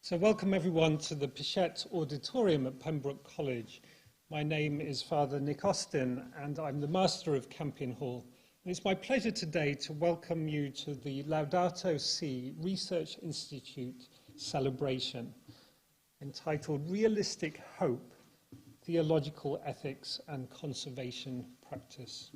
So welcome everyone to the Pichette Auditorium at Pembroke College. My name is Father Nick Austin and I'm the Master of Campion Hall. And it's my pleasure today to welcome you to the Laudato Si Research Institute celebration entitled Realistic Hope, Theological Ethics and Conservation Practice.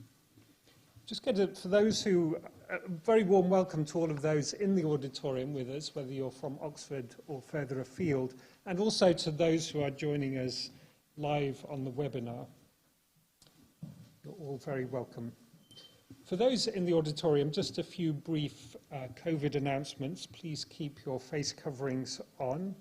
Just for those who, a very warm welcome to all of those in the auditorium with us, whether you're from Oxford or further afield, and also to those who are joining us live on the webinar. You're all very welcome. For those in the auditorium, just a few brief COVID announcements. Please keep your face coverings on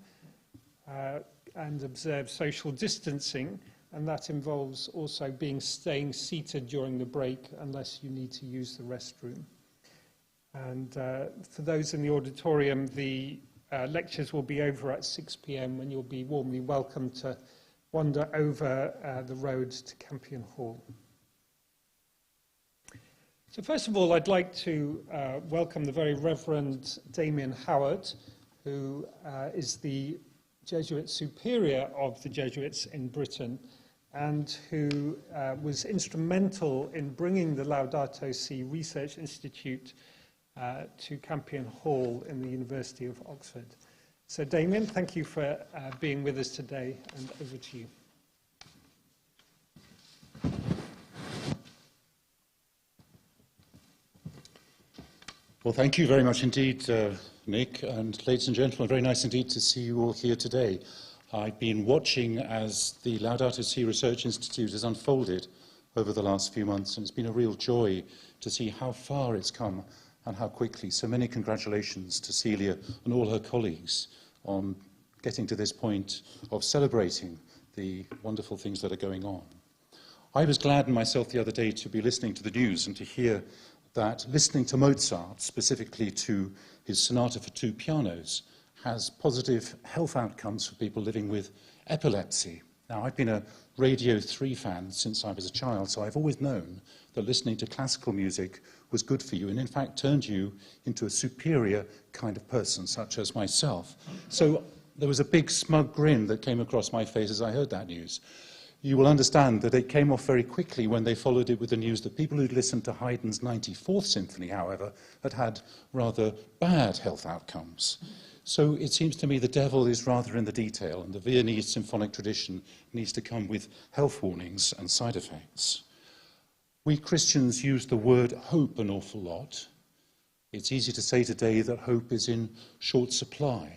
and observe social distancing. And that involves also staying seated during the break unless you need to use the restroom. And for those in the auditorium, the lectures will be over at 6 p.m. when you'll be warmly welcome to wander over the road to Campion Hall. So first of all, I'd like to welcome the very Reverend Damien Howard, who is the Jesuit Superior of the Jesuits in Britain, and who was instrumental in bringing the Laudato Si Research Institute to Campion Hall in the University of Oxford. So Damien, thank you for being with us today, and over to you. Well, thank you very much indeed, Nick, and ladies and gentlemen, very nice indeed to see you all here today. I've been watching as the Laudato Si Research Institute has unfolded over the last few months, and it's been a real joy to see how far it's come and how quickly. So many congratulations to Celia and all her colleagues on getting to this point of celebrating the wonderful things that are going on. I was glad myself the other day to be listening to the news and to hear that listening to Mozart, specifically to his Sonata for two pianos, has positive health outcomes for people living with epilepsy. Now, I've been a Radio 3 fan since I was a child, so I've always known that listening to classical music was good for you and, in fact, turned you into a superior kind of person, such as myself. So there was a big smug grin that came across my face as I heard that news. You will understand that it came off very quickly when they followed it with the news that people who'd listened to Haydn's 94th Symphony, however, had had rather bad health outcomes. So it seems to me the devil is rather in the detail, and the Viennese symphonic tradition needs to come with health warnings and side effects. We Christians use the word hope an awful lot. It's easy to say today that hope is in short supply.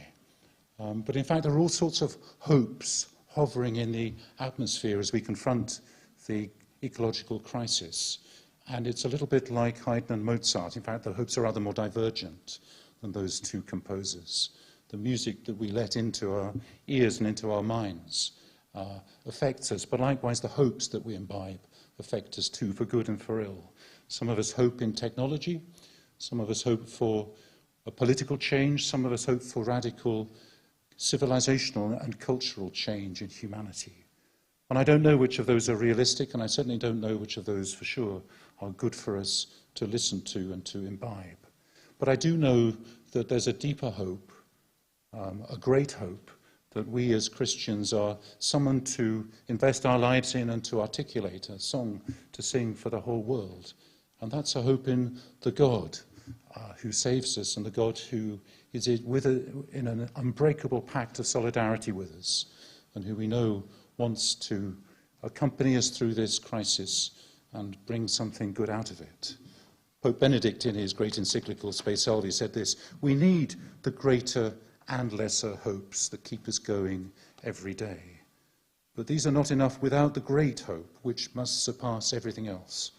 But in fact, there are all sorts of hopes hovering in the atmosphere as we confront the ecological crisis. And it's a little bit like Haydn and Mozart. In fact, the hopes are rather more divergent than those two composers. The music that we let into our ears and into our minds affects us, but likewise the hopes that we imbibe affect us too, for good and for ill. Some of us hope in technology, some of us hope for a political change, some of us hope for radical civilizational and cultural change in humanity. And I don't know which of those are realistic, and I certainly don't know which of those for sure are good for us to listen to and to imbibe. But I do know that there's a deeper hope, a great hope, that we as Christians are summoned to invest our lives in and to articulate a song to sing for the whole world. And that's a hope in the God who saves us and the God who is in an unbreakable pact of solidarity with us and who we know wants to accompany us through this crisis and bring something good out of it. Pope Benedict, in his great encyclical Spe Salvi, said this: we need the greater and lesser hopes that keep us going every day. But these are not enough without the great hope, which must surpass everything else.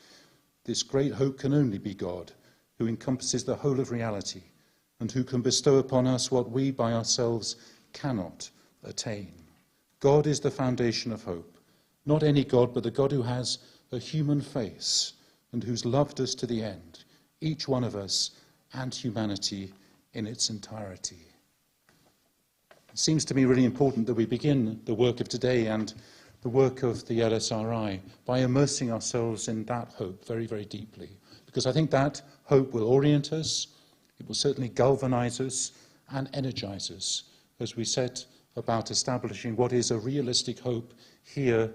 This great hope can only be God, who encompasses the whole of reality, and who can bestow upon us what we by ourselves cannot attain. God is the foundation of hope, not any God, but the God who has a human face, and who's loved us to the end, each one of us and humanity in its entirety. It seems to me really important that we begin the work of today and the work of the LSRI by immersing ourselves in that hope very, very deeply, because I think that hope will orient us, it will certainly galvanize us and energize us as we set about establishing what is a realistic hope here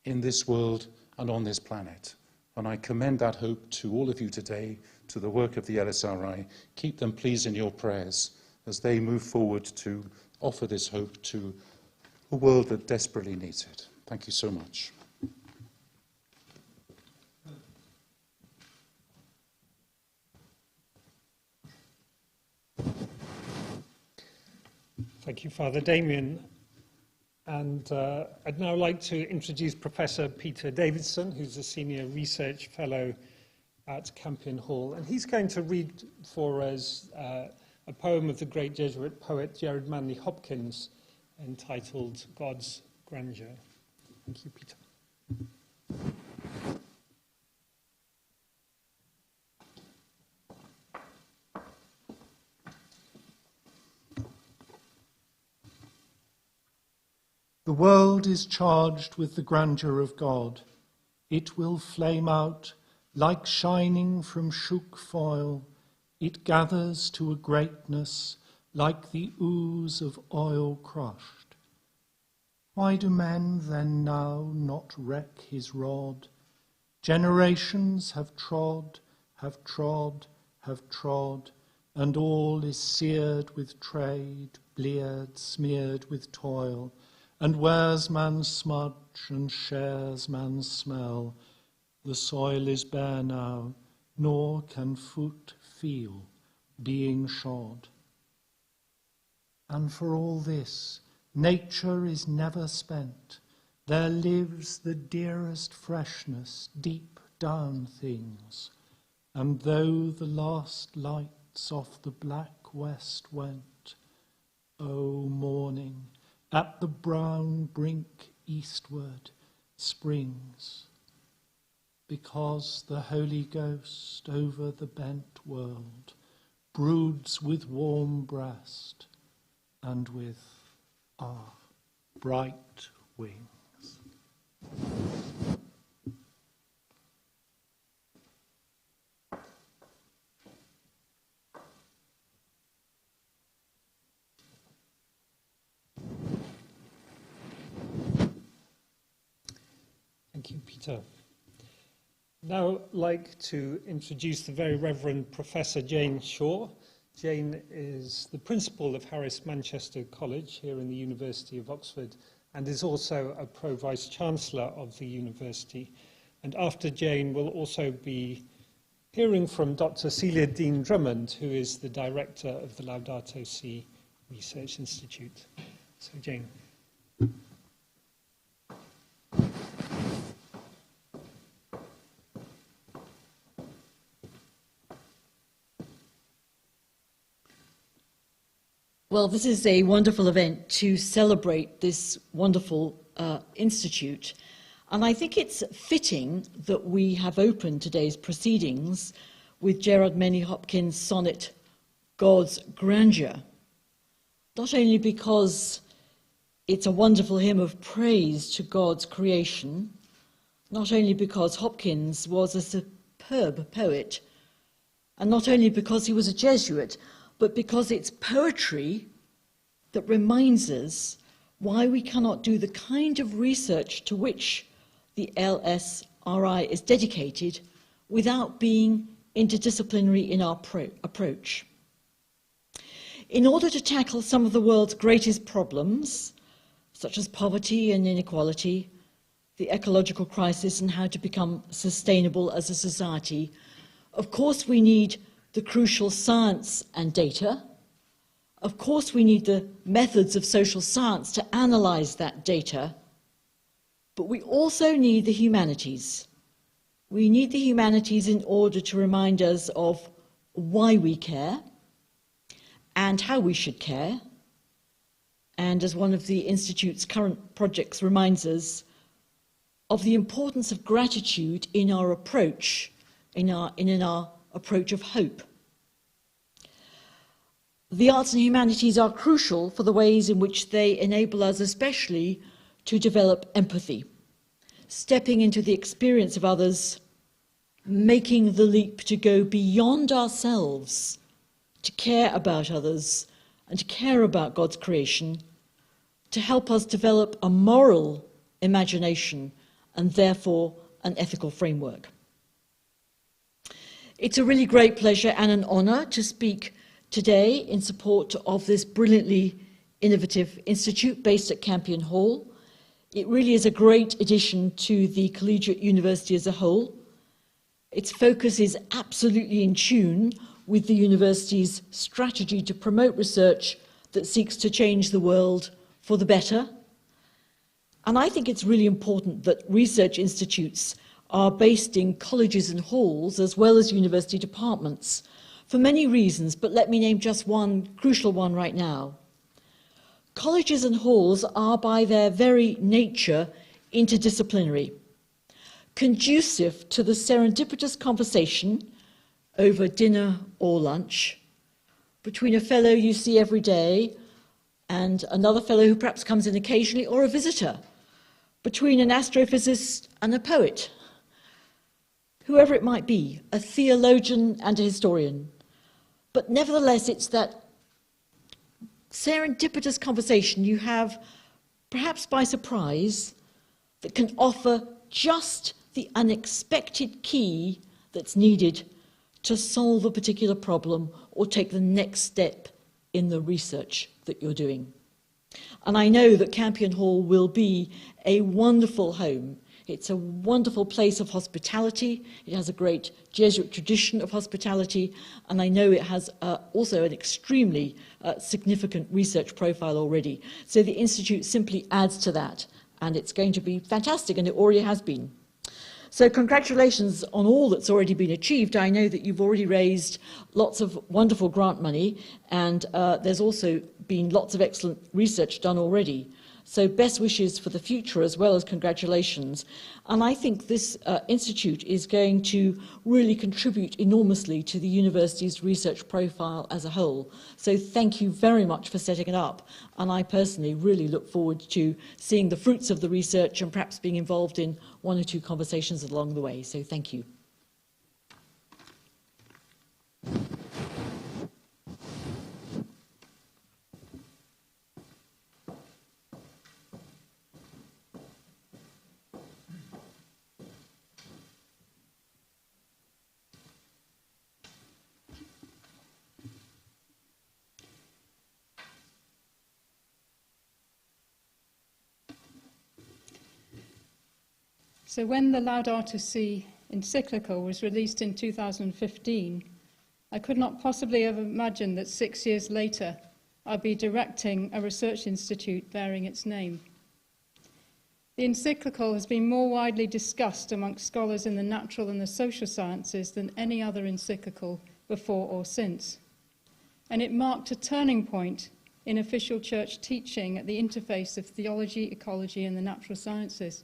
in this world and on this planet. And I commend that hope to all of you today, to the work of the LSRI. Keep them, please, in your prayers as they move forward to offer this hope to a world that desperately needs it. Thank you so much. Thank you, Father Damien. And I'd now like to introduce Professor Peter Davidson, who's a Senior Research Fellow at Campion Hall. And he's going to read for us a poem of the great Jesuit poet Gerard Manley Hopkins entitled God's Grandeur. Thank you, Peter. The world is charged with the grandeur of God. It will flame out like shining from shook foil. It gathers to a greatness like the ooze of oil crushed. Why do men then now not wreck his rod? Generations have trod, have trod, have trod, and all is seared with trade, bleared, smeared with toil, and wears man's smudge and shares man's smell. The soil is bare now, nor can foot feel, being shod. And for all this, nature is never spent. There lives the dearest freshness deep down things. And though the last lights off the black west went, O morning, at the brown brink eastward springs, because the Holy Ghost over the bent world broods with warm breast and with bright wings. Thank you, Peter. Now I'd like to introduce the very Reverend Professor Jane Shaw. Jane is the principal of Harris Manchester College here in the University of Oxford and is also a Pro-Vice Chancellor of the university. And after Jane, we'll also be hearing from Dr. Celia Dean Drummond, who is the Director of the Laudato Si Research Institute. So Jane. Well, this is a wonderful event to celebrate this wonderful institute. And I think it's fitting that we have opened today's proceedings with Gerard Manley Hopkins' sonnet, God's Grandeur. Not only because it's a wonderful hymn of praise to God's creation, not only because Hopkins was a superb poet, and not only because he was a Jesuit, but because it's poetry that reminds us why we cannot do the kind of research to which the LSRI is dedicated without being interdisciplinary in our approach. In order to tackle some of the world's greatest problems, such as poverty and inequality, the ecological crisis and how to become sustainable as a society, of course we need the crucial science and data. Of course, we need the methods of social science to analyze that data, but we also need the humanities. We need the humanities in order to remind us of why we care and how we should care. And as one of the Institute's current projects reminds us, of the importance of gratitude in our approach, in our approach of hope. The arts and humanities are crucial for the ways in which they enable us especially to develop empathy, stepping into the experience of others, making the leap to go beyond ourselves, to care about others and to care about God's creation, to help us develop a moral imagination and therefore an ethical framework. It's a really great pleasure and an honour to speak today in support of this brilliantly innovative institute based at Campion Hall. It really is a great addition to the collegiate university as a whole. Its focus is absolutely in tune with the university's strategy to promote research that seeks to change the world for the better. And I think it's really important that research institutes are based in colleges and halls as well as university departments for many reasons, but let me name just one crucial one right now. Colleges and halls are by their very nature interdisciplinary, conducive to the serendipitous conversation over dinner or lunch between a fellow you see every day and another fellow who perhaps comes in occasionally, or a visitor, between an astrophysicist and a poet, whoever it might be, a theologian and a historian. But nevertheless, it's that serendipitous conversation you have, perhaps by surprise, that can offer just the unexpected key that's needed to solve a particular problem or take the next step in the research that you're doing. And I know that Campion Hall will be a wonderful home. It's a wonderful place of hospitality. It has a great Jesuit tradition of hospitality, and I know it has also an extremely significant research profile already. So the Institute simply adds to that, and it's going to be fantastic, and it already has been. So congratulations on all that's already been achieved. I know that you've already raised lots of wonderful grant money, and there's also been lots of excellent research done already. So best wishes for the future as well as congratulations. And I think this institute is going to really contribute enormously to the university's research profile as a whole. So thank you very much for setting it up. And I personally really look forward to seeing the fruits of the research and perhaps being involved in one or two conversations along the way. So thank you. So when the Laudato Si encyclical was released in 2015, I could not possibly have imagined that 6 years later I'd be directing a research institute bearing its name. The encyclical has been more widely discussed amongst scholars in the natural and the social sciences than any other encyclical before or since. And it marked a turning point in official church teaching at the interface of theology, ecology, and the natural sciences.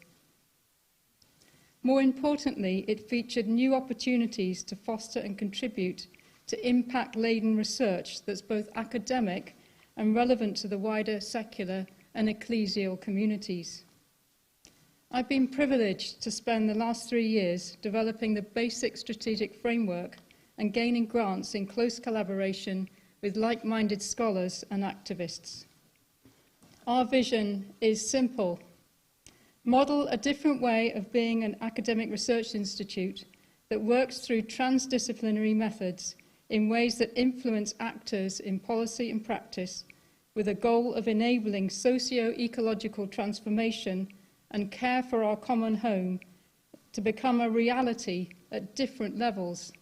More importantly, it featured new opportunities to foster and contribute to impact-laden research that's both academic and relevant to the wider secular and ecclesial communities. I've been privileged to spend the last 3 years developing the basic strategic framework and gaining grants in close collaboration with like-minded scholars and activists. Our vision is simple: model a different way of being an academic research institute that works through transdisciplinary methods in ways that influence actors in policy and practice, with a goal of enabling socio-ecological transformation and care for our common home to become a reality at different levels: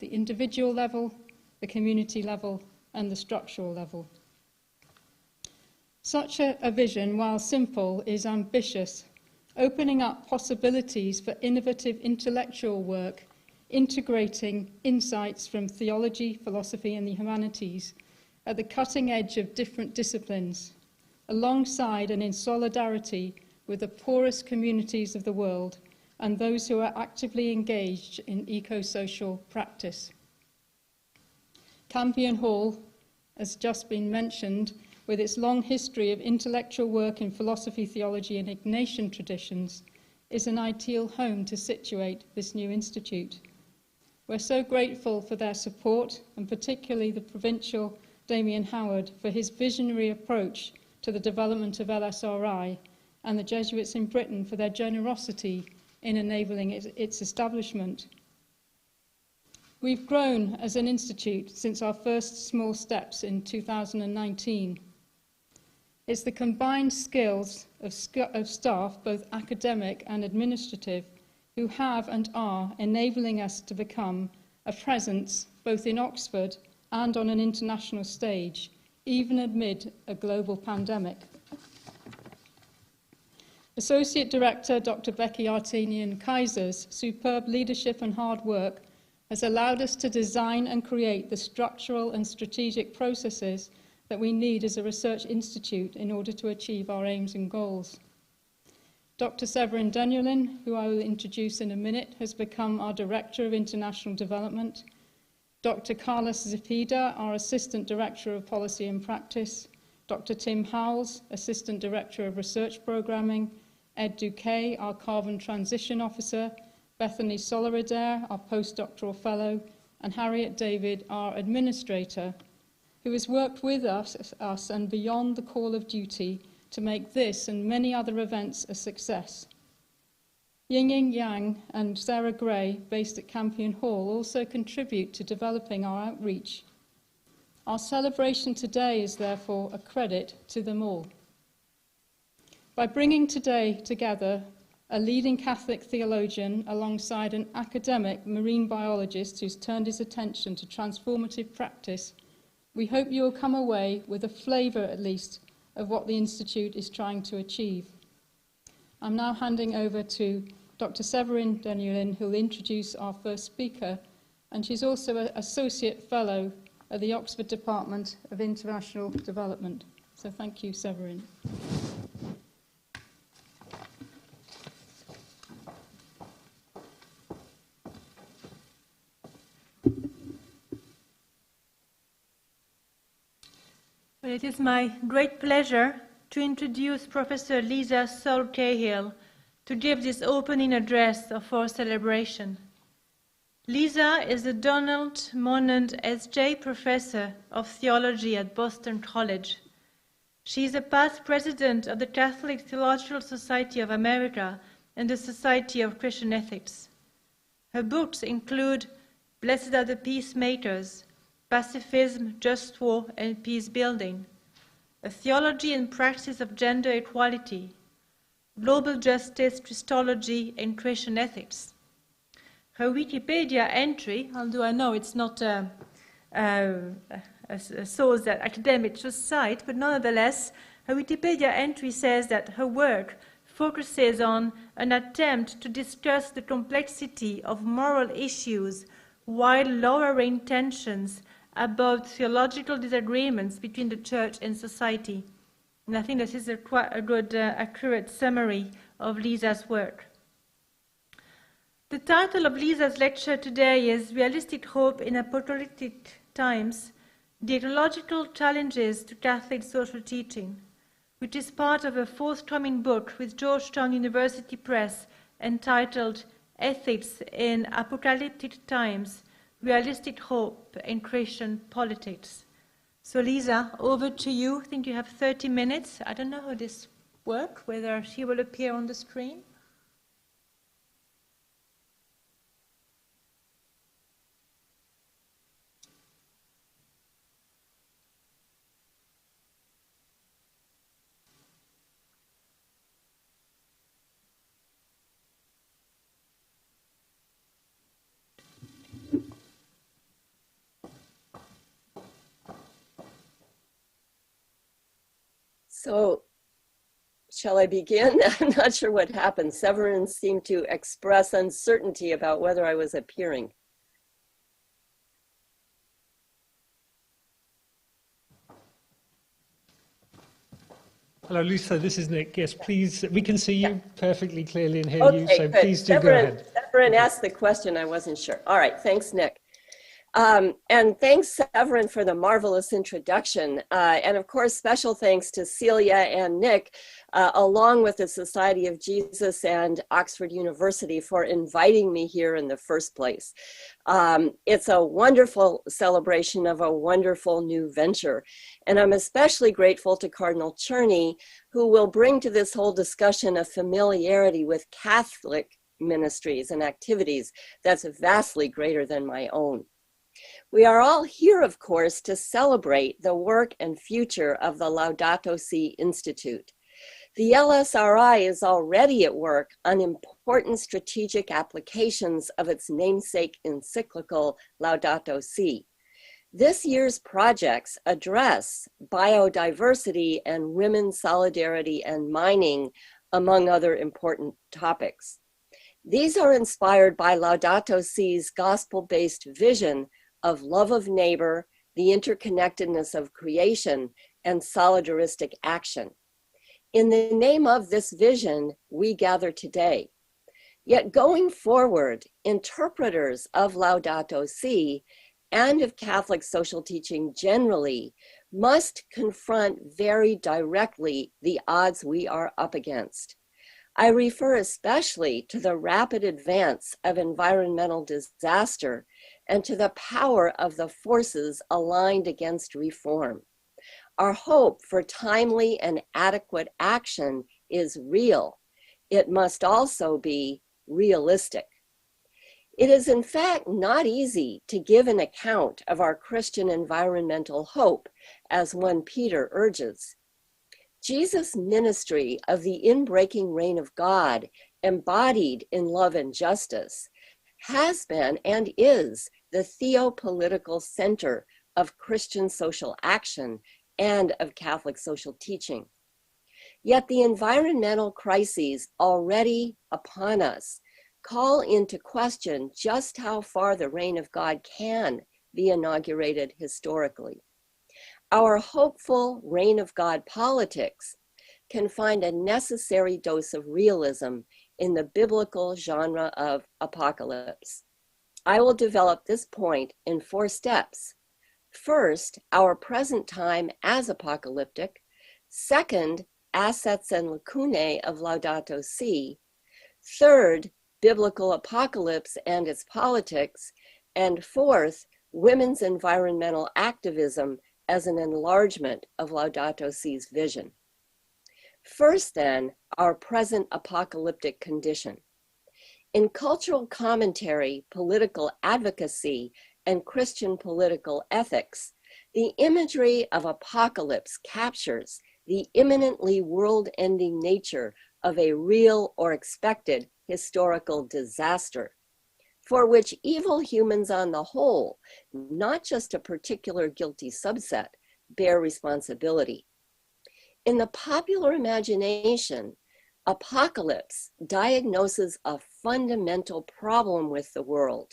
the individual level, the community level, and the structural level. Such a vision, while simple, is ambitious, opening up possibilities for innovative intellectual work, integrating insights from theology, philosophy, and the humanities at the cutting edge of different disciplines, alongside and in solidarity with the poorest communities of the world and those who are actively engaged in eco-social practice. Campion Hall, as just been mentioned, with its long history of intellectual work in philosophy, theology, and Ignatian traditions, is an ideal home to situate this new institute. We're so grateful for their support, and particularly the provincial Damien Howard, for his visionary approach to the development of LSRI, and the Jesuits in Britain for their generosity in enabling its establishment. We've grown as an institute since our first small steps in 2019. It's the combined skills of staff, both academic and administrative, who have and are enabling us to become a presence both in Oxford and on an international stage, even amid a global pandemic. Associate Director Dr. Becky Artinian-Kaiser's superb leadership and hard work has allowed us to design and create the structural and strategic processes that we need as a research institute in order to achieve our aims and goals. Dr. Severin Denulin, who I will introduce in a minute, has become our Director of International Development. Dr. Carlos Zepeda, our Assistant Director of Policy and Practice. Dr. Tim Howells, Assistant Director of Research Programming. Ed Duque, our Carbon Transition Officer. Bethany Solaridaire, our Postdoctoral Fellow, and Harriet David, our Administrator, who has worked with us and beyond the call of duty to make this and many other events a success. Ying Yang and Sarah Gray, based at Campion Hall, also contribute to developing our outreach. Our celebration today is therefore a credit to them all. By bringing today together a leading Catholic theologian alongside an academic marine biologist who's turned his attention to transformative practice, we hope you will come away with a flavour, at least, of what the Institute is trying to achieve. I'm now handing over to Dr. Severin Denulin, who will introduce our first speaker, and she's also an Associate Fellow at the Oxford Department of International Development. So thank you, Severin. Well, it is my great pleasure to introduce Professor Lisa Sowle Cahill to give this opening address of our celebration. Lisa is the Donald Monand S.J. Professor of Theology at Boston College. She is a past president of the Catholic Theological Society of America and the Society of Christian Ethics. Her books include Blessed Are the Peacemakers, Pacifism, Just War, and Peace Building, A Theology and Practice of Gender Equality, Global Justice, Christology, and Christian Ethics. Her Wikipedia entry, although I know it's not a source that academics should cite, but nonetheless, her Wikipedia entry says that her work focuses on an attempt to discuss the complexity of moral issues while lowering tensions about theological disagreements between the Church and society. And I think this is quite a good, accurate summary of Lisa's work. The title of Lisa's lecture today is Realistic Hope in Apocalyptic Times, The Ecological Challenges to Catholic Social Teaching, which is part of a forthcoming book with Georgetown University Press entitled Ethics in Apocalyptic Times, Realistic Hope in Christian Politics. So Lisa, over to you. I think you have 30 minutes. I don't know how this works, whether she will appear on the screen. So, shall I begin? I'm not sure what happened. Severin seemed to express uncertainty about whether I was appearing. Hello, Lisa, this is Nick. Yes, please, we can see you perfectly clearly and hear you, so good. please do go ahead. Severin asked the question, I wasn't sure. All right, thanks, Nick. And thanks, Severin, for the marvelous introduction. And of course, special thanks to Celia and Nick, along with the Society of Jesus and Oxford University for inviting me here in the first place. It's a wonderful celebration of a wonderful new venture. And I'm especially grateful to Cardinal Cherny, who will bring to this whole discussion a familiarity with Catholic ministries and activities that's vastly greater than my own. We are all here, of course, to celebrate the work and future of the Laudato Si Institute. The LSRI is already at work on important strategic applications of its namesake encyclical Laudato Si. This year's projects address biodiversity and women's solidarity and mining, among other important topics. These are inspired by Laudato Si's gospel-based vision of love of neighbor, the interconnectedness of creation, and solidaristic action. In the name of this vision, we gather today. Yet going forward, interpreters of Laudato Si and of Catholic social teaching generally must confront very directly the odds we are up against. I refer especially to the rapid advance of environmental disaster and to the power of the forces aligned against reform. Our hope for timely and adequate action is real. It must also be realistic. It is in fact not easy to give an account of our Christian environmental hope, as 1 Peter urges. Jesus' ministry of the inbreaking reign of God, embodied in love and justice, has been and is the theopolitical center of Christian social action and of Catholic social teaching. Yet the environmental crises already upon us call into question just how far the reign of God can be inaugurated historically. Our hopeful reign of God politics can find a necessary dose of realism in the biblical genre of apocalypse. I will develop this point in 4 steps. First, our present time as apocalyptic. Second, assets and lacunae of Laudato Si. Third, biblical apocalypse and its politics. And fourth, women's environmental activism as an enlargement of Laudato Si's vision. First, then, our present apocalyptic condition. In cultural commentary, political advocacy, and Christian political ethics, the imagery of apocalypse captures the imminently world-ending nature of a real or expected historical disaster, for which evil humans on the whole, not just a particular guilty subset, bear responsibility. In the popular imagination, apocalypse diagnoses a fundamental problem with the world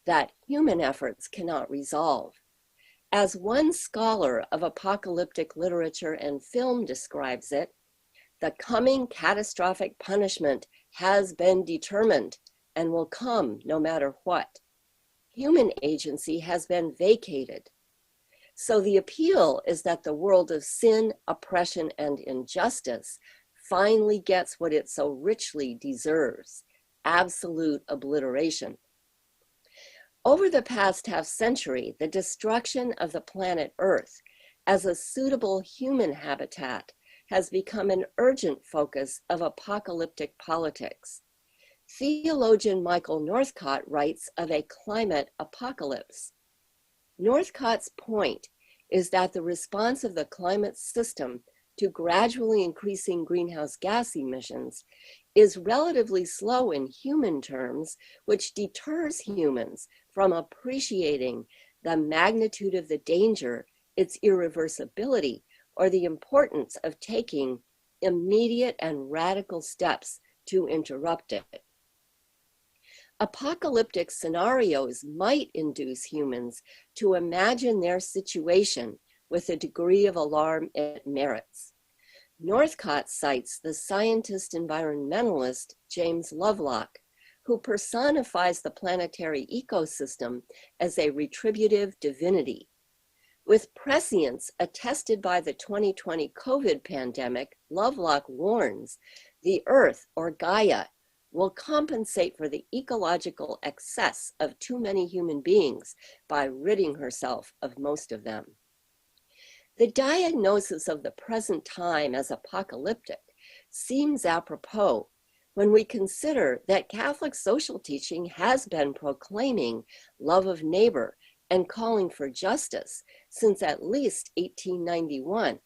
that human efforts cannot resolve. As one scholar of apocalyptic literature and film describes it, the coming catastrophic punishment has been determined and will come no matter what. Human agency has been vacated. So the appeal is that the world of sin, oppression, and injustice finally gets what it so richly deserves: absolute obliteration. Over the past half-century, the destruction of the planet Earth as a suitable human habitat has become an urgent focus of apocalyptic politics. Theologian Michael Northcott writes of a climate apocalypse. Northcott's point is that the response of the climate system to gradually increasing greenhouse gas emissions is relatively slow in human terms, which deters humans from appreciating the magnitude of the danger, its irreversibility, or the importance of taking immediate and radical steps to interrupt it. Apocalyptic scenarios might induce humans to imagine their situation with a degree of alarm it merits. Northcott cites the scientist environmentalist James Lovelock, who personifies the planetary ecosystem as a retributive divinity. With prescience attested by the 2020 COVID pandemic, Lovelock warns the Earth, or Gaia, will compensate for the ecological excess of too many human beings by ridding herself of most of them. The diagnosis of the present time as apocalyptic seems apropos when we consider that Catholic social teaching has been proclaiming love of neighbor and calling for justice since at least 1891.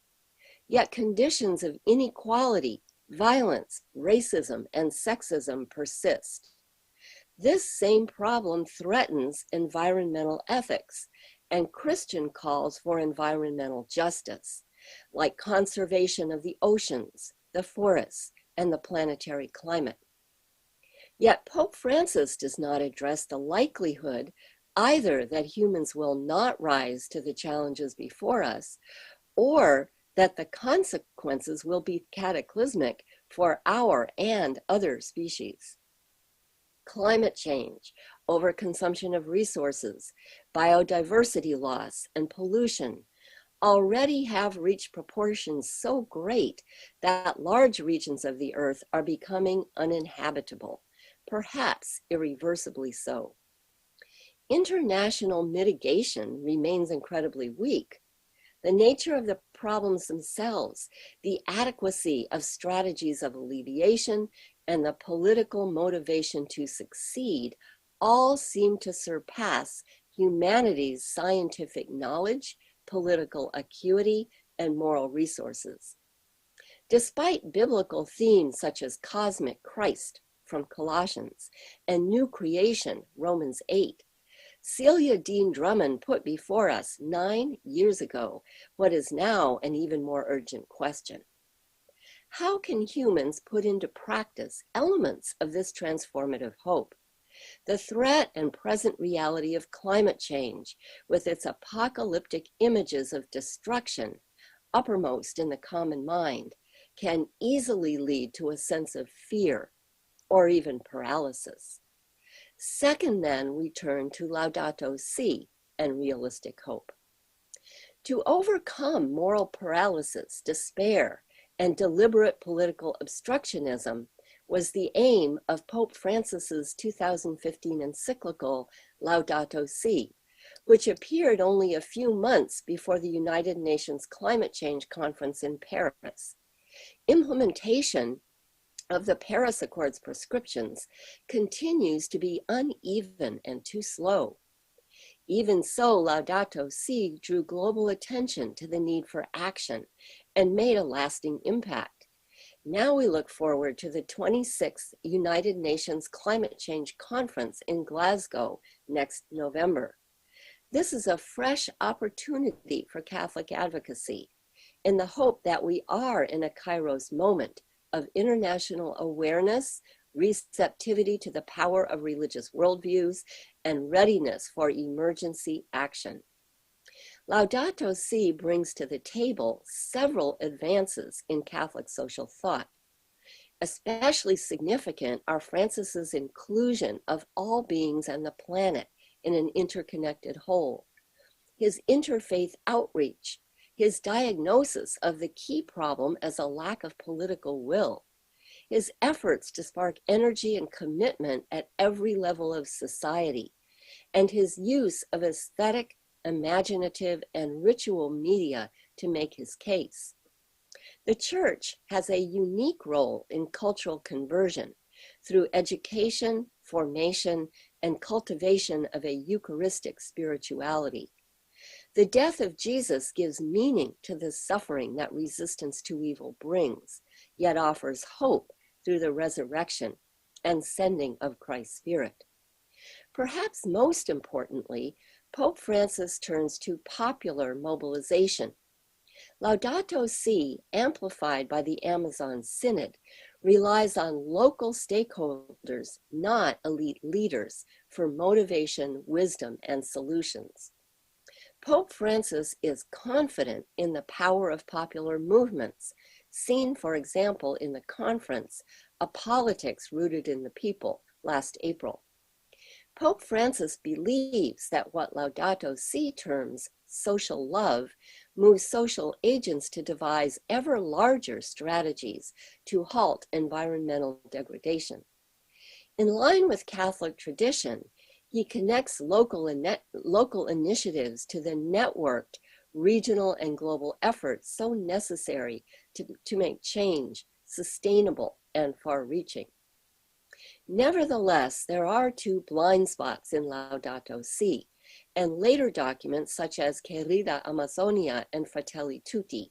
Yet conditions of inequality, violence, racism, and sexism persist. This same problem threatens environmental ethics and Christian calls for environmental justice, like conservation of the oceans, the forests, and the planetary climate. Yet Pope Francis does not address the likelihood either that humans will not rise to the challenges before us, or that the consequences will be cataclysmic for our and other species. Climate change, overconsumption of resources, biodiversity loss, and pollution already have reached proportions so great that large regions of the earth are becoming uninhabitable, perhaps irreversibly so. International mitigation remains incredibly weak. The nature of the problems themselves, the adequacy of strategies of alleviation, and the political motivation to succeed all seem to surpass humanity's scientific knowledge, political acuity, and moral resources. Despite biblical themes such as cosmic Christ from Colossians and new creation, Romans 8, Celia Dean Drummond put before us 9 years ago what is now an even more urgent question. How can humans put into practice elements of this transformative hope? The threat and present reality of climate change, with its apocalyptic images of destruction uppermost in the common mind, can easily lead to a sense of fear or even paralysis. Second, then, we turn to Laudato Si and realistic hope. To overcome moral paralysis, despair, and deliberate political obstructionism was the aim of Pope Francis's 2015 encyclical Laudato Si, which appeared only a few months before the United Nations Climate Change Conference in Paris. Implementation of the Paris Accords prescriptions continues to be uneven and too slow. Even so, Laudato Si drew global attention to the need for action and made a lasting impact. Now we look forward to the 26th United Nations Climate Change Conference in Glasgow next November. This is a fresh opportunity for Catholic advocacy in the hope that we are in a Kairos moment of international awareness, receptivity to the power of religious worldviews, and readiness for emergency action. Laudato Si brings to the table several advances in Catholic social thought. Especially significant are Francis's inclusion of all beings on the planet in an interconnected whole, his interfaith outreach, his diagnosis of the key problem as a lack of political will, his efforts to spark energy and commitment at every level of society, and his use of aesthetic, imaginative, and ritual media to make his case. The Church has a unique role in cultural conversion through education, formation, and cultivation of a Eucharistic spirituality. The death of Jesus gives meaning to the suffering that resistance to evil brings, yet offers hope through the resurrection and sending of Christ's Spirit. Perhaps most importantly, Pope Francis turns to popular mobilization. Laudato Si, amplified by the Amazon Synod, relies on local stakeholders, not elite leaders, for motivation, wisdom, and solutions. Pope Francis is confident in the power of popular movements, seen, for example, in the conference, A Politics Rooted in the People, last April. Pope Francis believes that what Laudato Si terms social love moves social agents to devise ever larger strategies to halt environmental degradation. In line with Catholic tradition, he connects local initiatives to the networked regional and global efforts so necessary to make change sustainable and far-reaching. Nevertheless, there are two blind spots in Laudato Si, and later documents such as Querida Amazonia and Fratelli Tutti.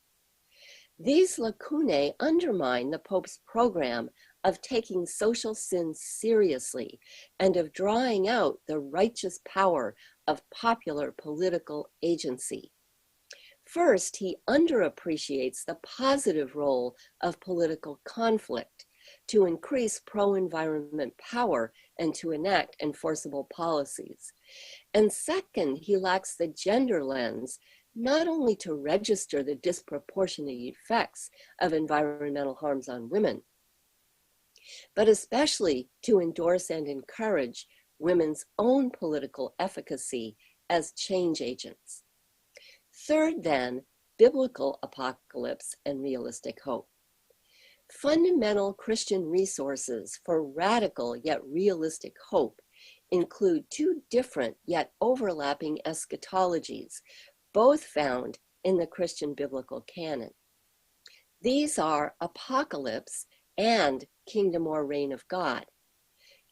These lacunae undermine the Pope's program of taking social sins seriously and of drawing out the righteous power of popular political agency. First, he underappreciates the positive role of political conflict to increase pro-environment power and to enact enforceable policies. And second, he lacks the gender lens, not only to register the disproportionate effects of environmental harms on women, but especially to endorse and encourage women's own political efficacy as change agents. Third, then, biblical apocalypse and realistic hope. Fundamental Christian resources for radical yet realistic hope include two different yet overlapping eschatologies, both found in the Christian biblical canon. These are apocalypse and kingdom or reign of God.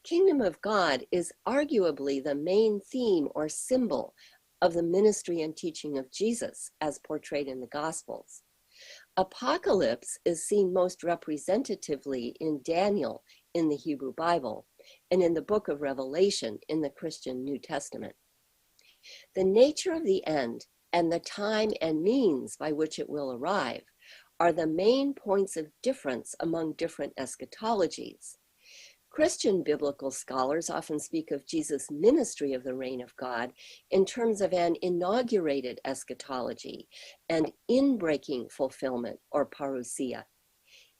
Kingdom of God is arguably the main theme or symbol of the ministry and teaching of Jesus as portrayed in the Gospels. Apocalypse is seen most representatively in Daniel in the Hebrew Bible and in the book of Revelation in the Christian New Testament. The nature of the end and the time and means by which it will arrive are the main points of difference among different eschatologies. Christian biblical scholars often speak of Jesus' ministry of the reign of God in terms of an inaugurated eschatology and inbreaking fulfillment or parousia.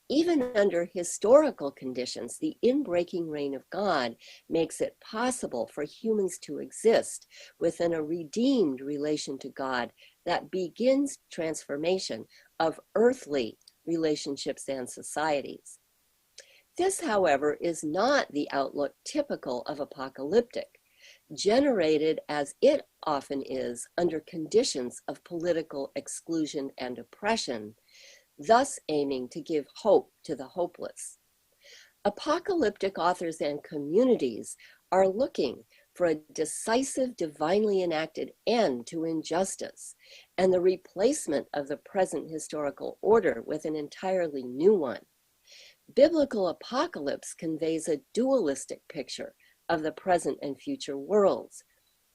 Even under historical conditions, the inbreaking reign of God makes it possible for humans to exist within a redeemed relation to God that begins transformation of earthly relationships and societies. This, however, is not the outlook typical of apocalyptic, generated as it often is under conditions of political exclusion and oppression, thus aiming to give hope to the hopeless. Apocalyptic authors and communities are looking for a decisive, divinely enacted end to injustice and the replacement of the present historical order with an entirely new one. Biblical apocalypse conveys a dualistic picture of the present and future worlds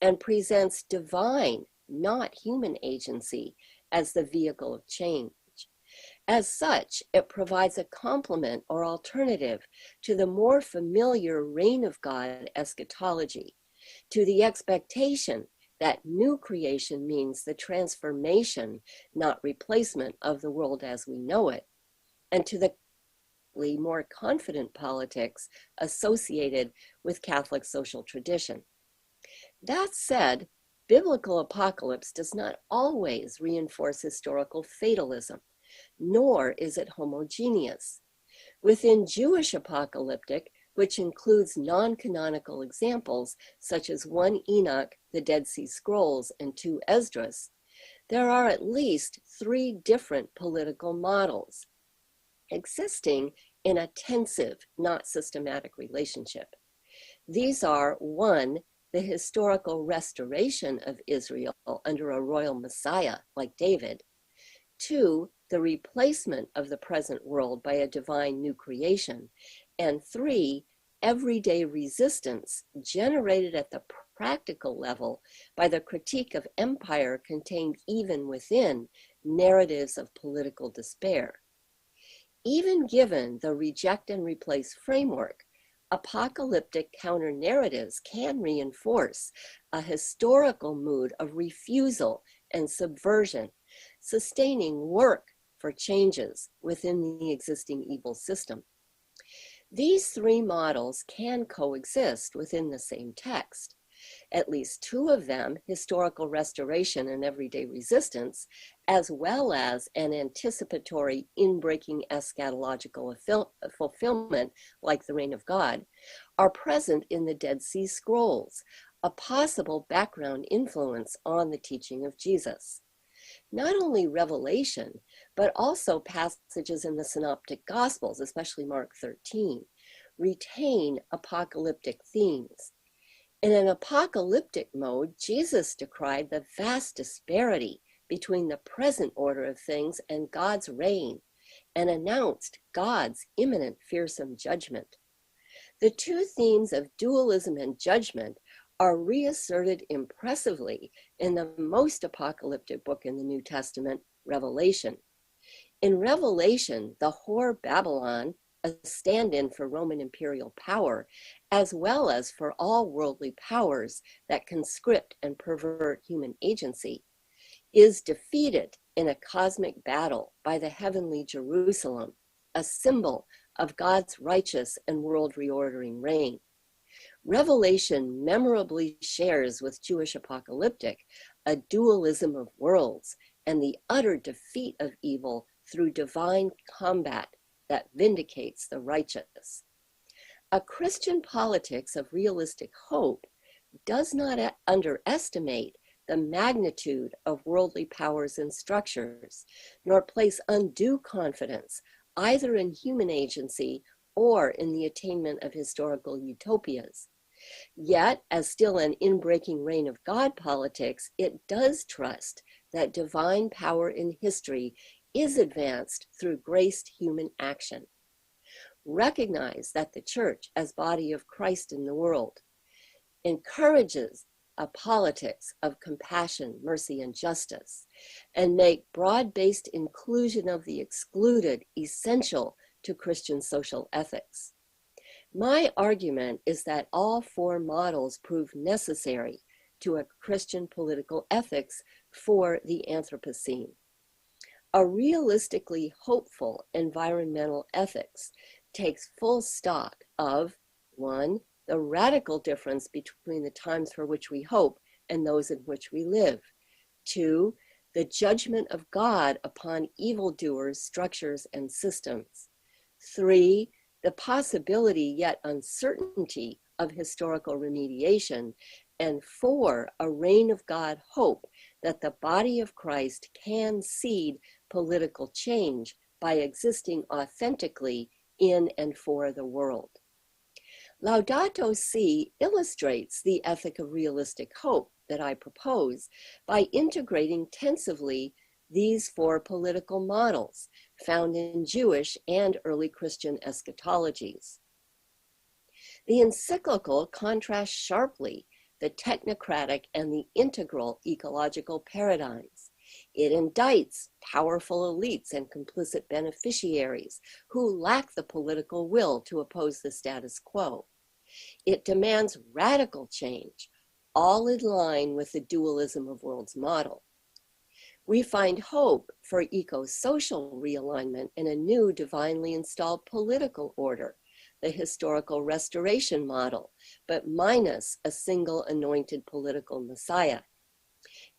and presents divine, not human agency as the vehicle of change. As such, it provides a complement or alternative to the more familiar reign of God eschatology, to the expectation that new creation means the transformation, not replacement, of the world as we know it, and to the more confident politics associated with Catholic social tradition. That said, biblical apocalypse does not always reinforce historical fatalism, nor is it homogeneous. Within Jewish apocalyptic, which includes non-canonical examples such as 1 Enoch, the Dead Sea Scrolls, and 2 Esdras, there are at least 3 different political models existing in a tensive, not systematic relationship. These are 1, the historical restoration of Israel under a royal Messiah like David; 2, the replacement of the present world by a divine new creation; and 3, everyday resistance generated at the practical level by the critique of empire contained even within narratives of political despair. Even given the reject and replace framework, apocalyptic counter-narratives can reinforce a historical mood of refusal and subversion, sustaining work for changes within the existing evil system. These three models can coexist within the same text. At least two of them, historical restoration and everyday resistance, as well as an anticipatory inbreaking eschatological fulfillment like the reign of God, are present in the Dead Sea Scrolls, a possible background influence on the teaching of Jesus. Not only Revelation, but also passages in the Synoptic Gospels, especially Mark 13, retain apocalyptic themes. In an apocalyptic mode, Jesus decried the vast disparity between the present order of things and God's reign, and announced God's imminent fearsome judgment. The two themes of dualism and judgment are reasserted impressively in the most apocalyptic book in the New Testament, Revelation. In Revelation, the whore Babylon, a stand-in for Roman imperial power, as well as for all worldly powers that conscript and pervert human agency, is defeated in a cosmic battle by the heavenly Jerusalem, a symbol of God's righteous and world reordering reign. Revelation memorably shares with Jewish apocalyptic a dualism of worlds and the utter defeat of evil through divine combat that vindicates the righteous. A Christian politics of realistic hope does not underestimate the magnitude of worldly powers and structures, nor place undue confidence either in human agency or in the attainment of historical utopias. Yet, as still an inbreaking reign of God politics, it does trust that divine power in history is advanced through graced human action. Recognize that the Church, as body of Christ in the world, encourages a politics of compassion, mercy, and justice, and make broad-based inclusion of the excluded essential to Christian social ethics. My argument is that all four models prove necessary to a Christian political ethics for the Anthropocene. A realistically hopeful environmental ethics takes full stock of, 1, the radical difference between the times for which we hope and those in which we live. 2, the judgment of God upon evildoers, structures, and systems. 3, the possibility yet uncertainty of historical remediation. And 4, a reign of God hope that the body of Christ can seed political change by existing authentically in and for the world. Laudato Si illustrates the ethic of realistic hope that I propose by integrating tensively these four political models found in Jewish and early Christian eschatologies. The encyclical contrasts sharply the technocratic and the integral ecological paradigms. It indicts powerful elites and complicit beneficiaries who lack the political will to oppose the status quo. It demands radical change, all in line with the dualism of worlds model. We find hope for eco-social realignment in a new divinely installed political order, the historical restoration model, but minus a single anointed political messiah.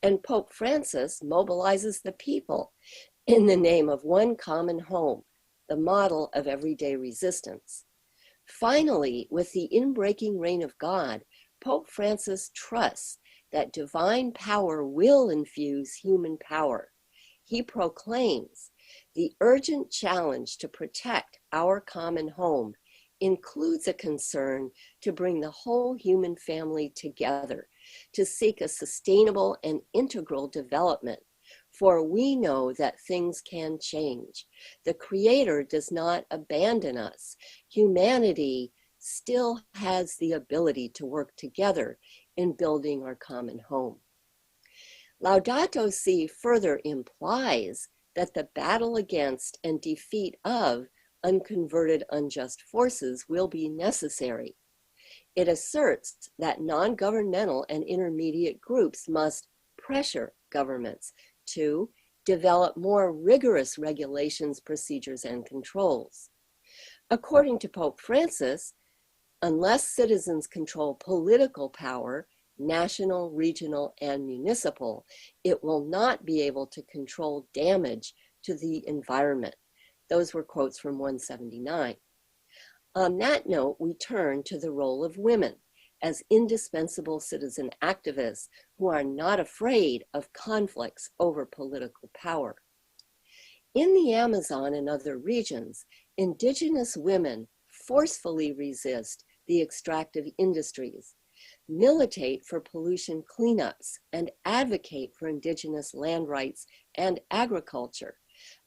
And Pope Francis mobilizes the people in the name of one common home, the model of everyday resistance. Finally, with the inbreaking reign of God, Pope Francis trusts that divine power will infuse human power. He proclaims the urgent challenge to protect our common home includes a concern to bring the whole human family together, to seek a sustainable and integral development. For we know that things can change. The Creator does not abandon us. Humanity still has the ability to work together in building our common home. Laudato Si further implies that the battle against and defeat of unconverted unjust forces will be necessary. It asserts that non-governmental and intermediate groups must pressure governments to develop more rigorous regulations, procedures, and controls. According to Pope Francis, unless citizens control political power, national, regional, and municipal, it will not be able to control damage to the environment. Those were quotes from 179. On that note, we turn to the role of women as indispensable citizen activists who are not afraid of conflicts over political power. In the Amazon and other regions, indigenous women forcefully resist the extractive industries, militate for pollution cleanups, and advocate for indigenous land rights and agriculture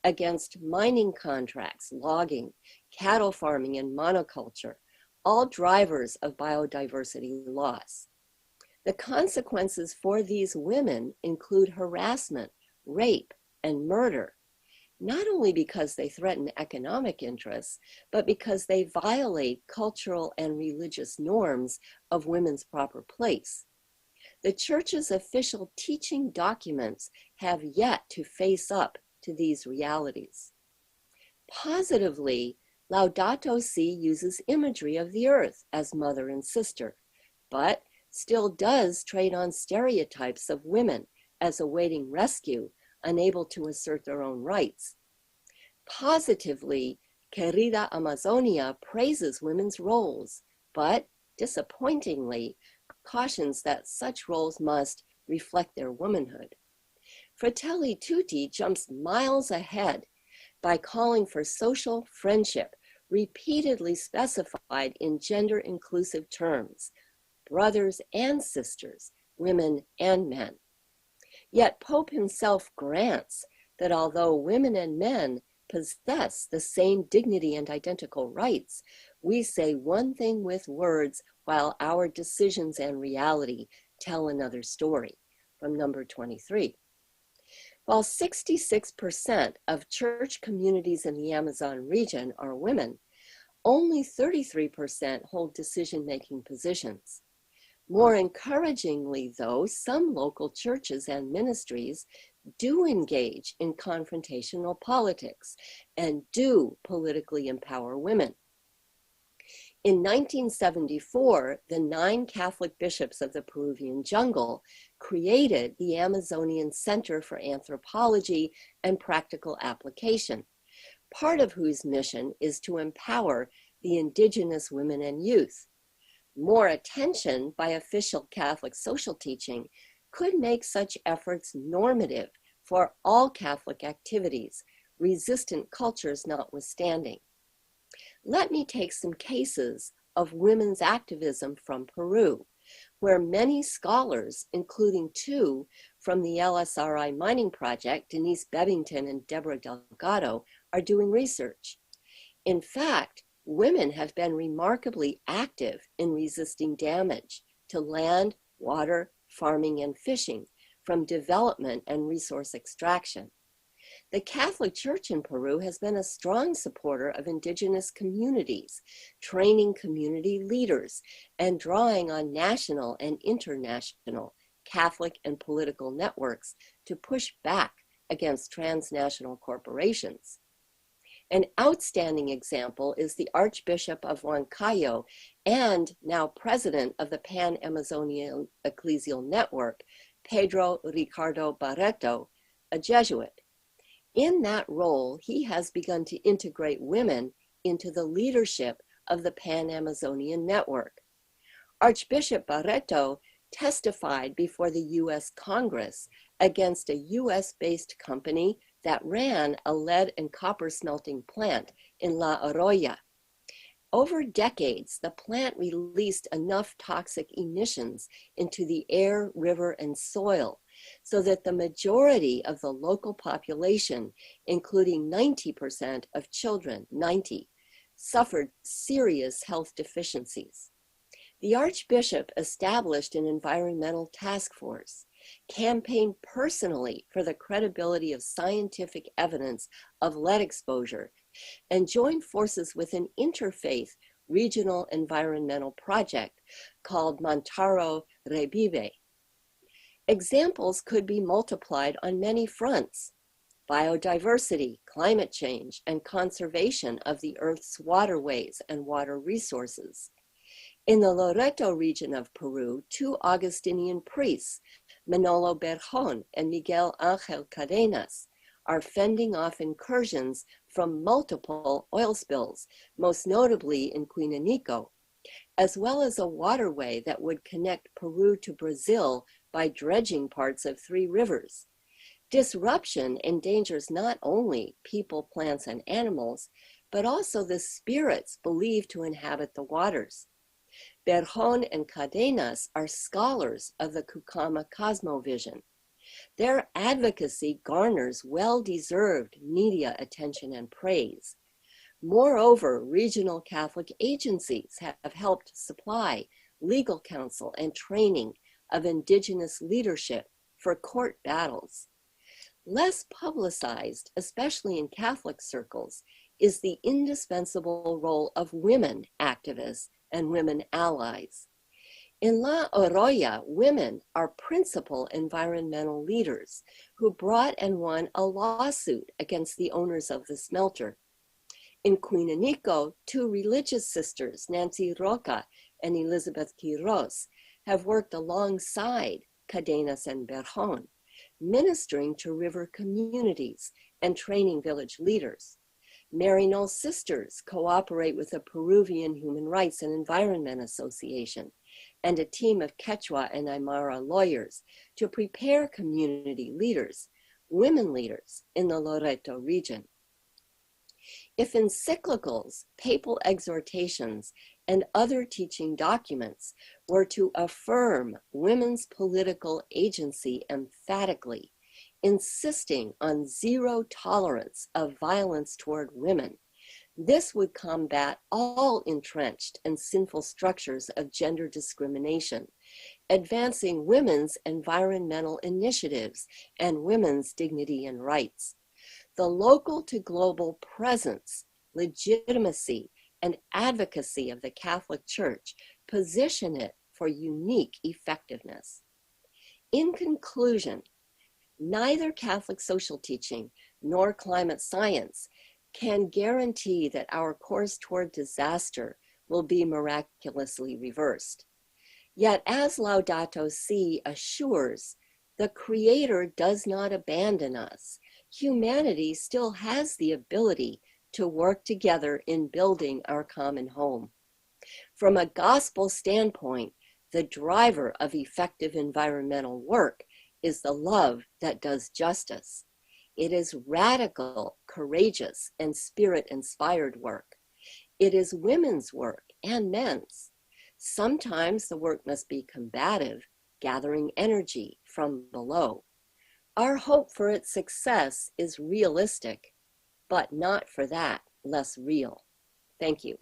against mining contracts, logging, cattle farming, and monoculture, all drivers of biodiversity loss. The consequences for these women include harassment, rape, and murder, not only because they threaten economic interests, but because they violate cultural and religious norms of women's proper place. The Church's official teaching documents have yet to face up to these realities. Positively, Laudato Si uses imagery of the earth as mother and sister, but still does trade on stereotypes of women as awaiting rescue, unable to assert their own rights. Positively, Querida Amazonia praises women's roles, but disappointingly cautions that such roles must reflect their womanhood. Fratelli Tutti jumps miles ahead by calling for social friendship, repeatedly specified in gender-inclusive terms, brothers and sisters, women and men. Yet Pope himself grants that although women and men possess the same dignity and identical rights, we say one thing with words while our decisions and reality tell another story, from number 23. While 66% of church communities in the Amazon region are women, only 33% hold decision-making positions. More encouragingly, though, some local churches and ministries do engage in confrontational politics and do politically empower women. In 1974, the 9 Catholic bishops of the Peruvian jungle created the Amazonian Center for Anthropology and Practical Application, part of whose mission is to empower the indigenous women and youth. More attention by official Catholic social teaching could make such efforts normative for all Catholic activities, resistant cultures notwithstanding. Let me take some cases of women's activism from Peru, where many scholars, including 2 from the LSRI mining project, Denise Bebbington and Deborah Delgado, are doing research. In fact, women have been remarkably active in resisting damage to land, water, farming, and fishing from development and resource extraction. The Catholic Church in Peru has been a strong supporter of indigenous communities, training community leaders, and drawing on national and international Catholic and political networks to push back against transnational corporations. An outstanding example is the Archbishop of Huancayo and now president of the Pan-Amazonian Ecclesial Network, Pedro Ricardo Barreto, a Jesuit. In that role, he has begun to integrate women into the leadership of the Pan-Amazonian Network. Archbishop Barreto testified before the U.S. Congress against a U.S.-based company that ran a lead and copper smelting plant in La Arroya. Over decades, the plant released enough toxic emissions into the air, river, and soil so that the majority of the local population, including 90% of children, 90, suffered serious health deficiencies. The Archbishop established an environmental task force, campaigned personally for the credibility of scientific evidence of lead exposure, and joined forces with an interfaith regional environmental project called Mantaro Revive. Examples could be multiplied on many fronts. biodiversity, climate change, and conservation of the Earth's waterways and water resources. In the Laudato region of Peru, two Augustinian priests, Manolo Berjon and Miguel Ángel Cadenas, are fending off incursions from multiple oil spills, most notably in Quinanico, as well as a waterway that would connect Peru to Brazil by dredging parts of 3 rivers. Disruption endangers not only people, plants, and animals, but also the spirits believed to inhabit the waters. Berjon and Cadenas are scholars of the Cucama cosmovision. Their advocacy garners well-deserved media attention and praise. Moreover, regional Catholic agencies have helped supply legal counsel and training of indigenous leadership for court battles. Less publicized, especially in Catholic circles, is the indispensable role of women activists and women allies. In La Oroya, women are principal environmental leaders who brought and won a lawsuit against the owners of the smelter. In Quinanico, 2 religious sisters, Nancy Roca and Elizabeth Quiros, have worked alongside Cadenas and Berjon, ministering to river communities and training village leaders. Maryknoll Sisters cooperate with the Peruvian Human Rights and Environment Association and a team of Quechua and Aymara lawyers to prepare community leaders, women leaders in the Loreto region. If encyclicals, papal exhortations, and other teaching documents were to affirm women's political agency emphatically, insisting on zero tolerance of violence toward women, this would combat all entrenched and sinful structures of gender discrimination, advancing women's environmental initiatives and women's dignity and rights. The local to global presence, legitimacy, and advocacy of the Catholic Church position it for unique effectiveness. In conclusion, neither Catholic social teaching nor climate science can guarantee that our course toward disaster will be miraculously reversed. Yet, as Laudato Si assures, the Creator does not abandon us. Humanity still has the ability to work together in building our common home. From a gospel standpoint, the driver of effective environmental work is the love that does justice. It is radical, courageous, and spirit-inspired work. It is women's work and men's. Sometimes the work must be combative, gathering energy from below. Our hope for its success is realistic, but not for that less real. Thank you.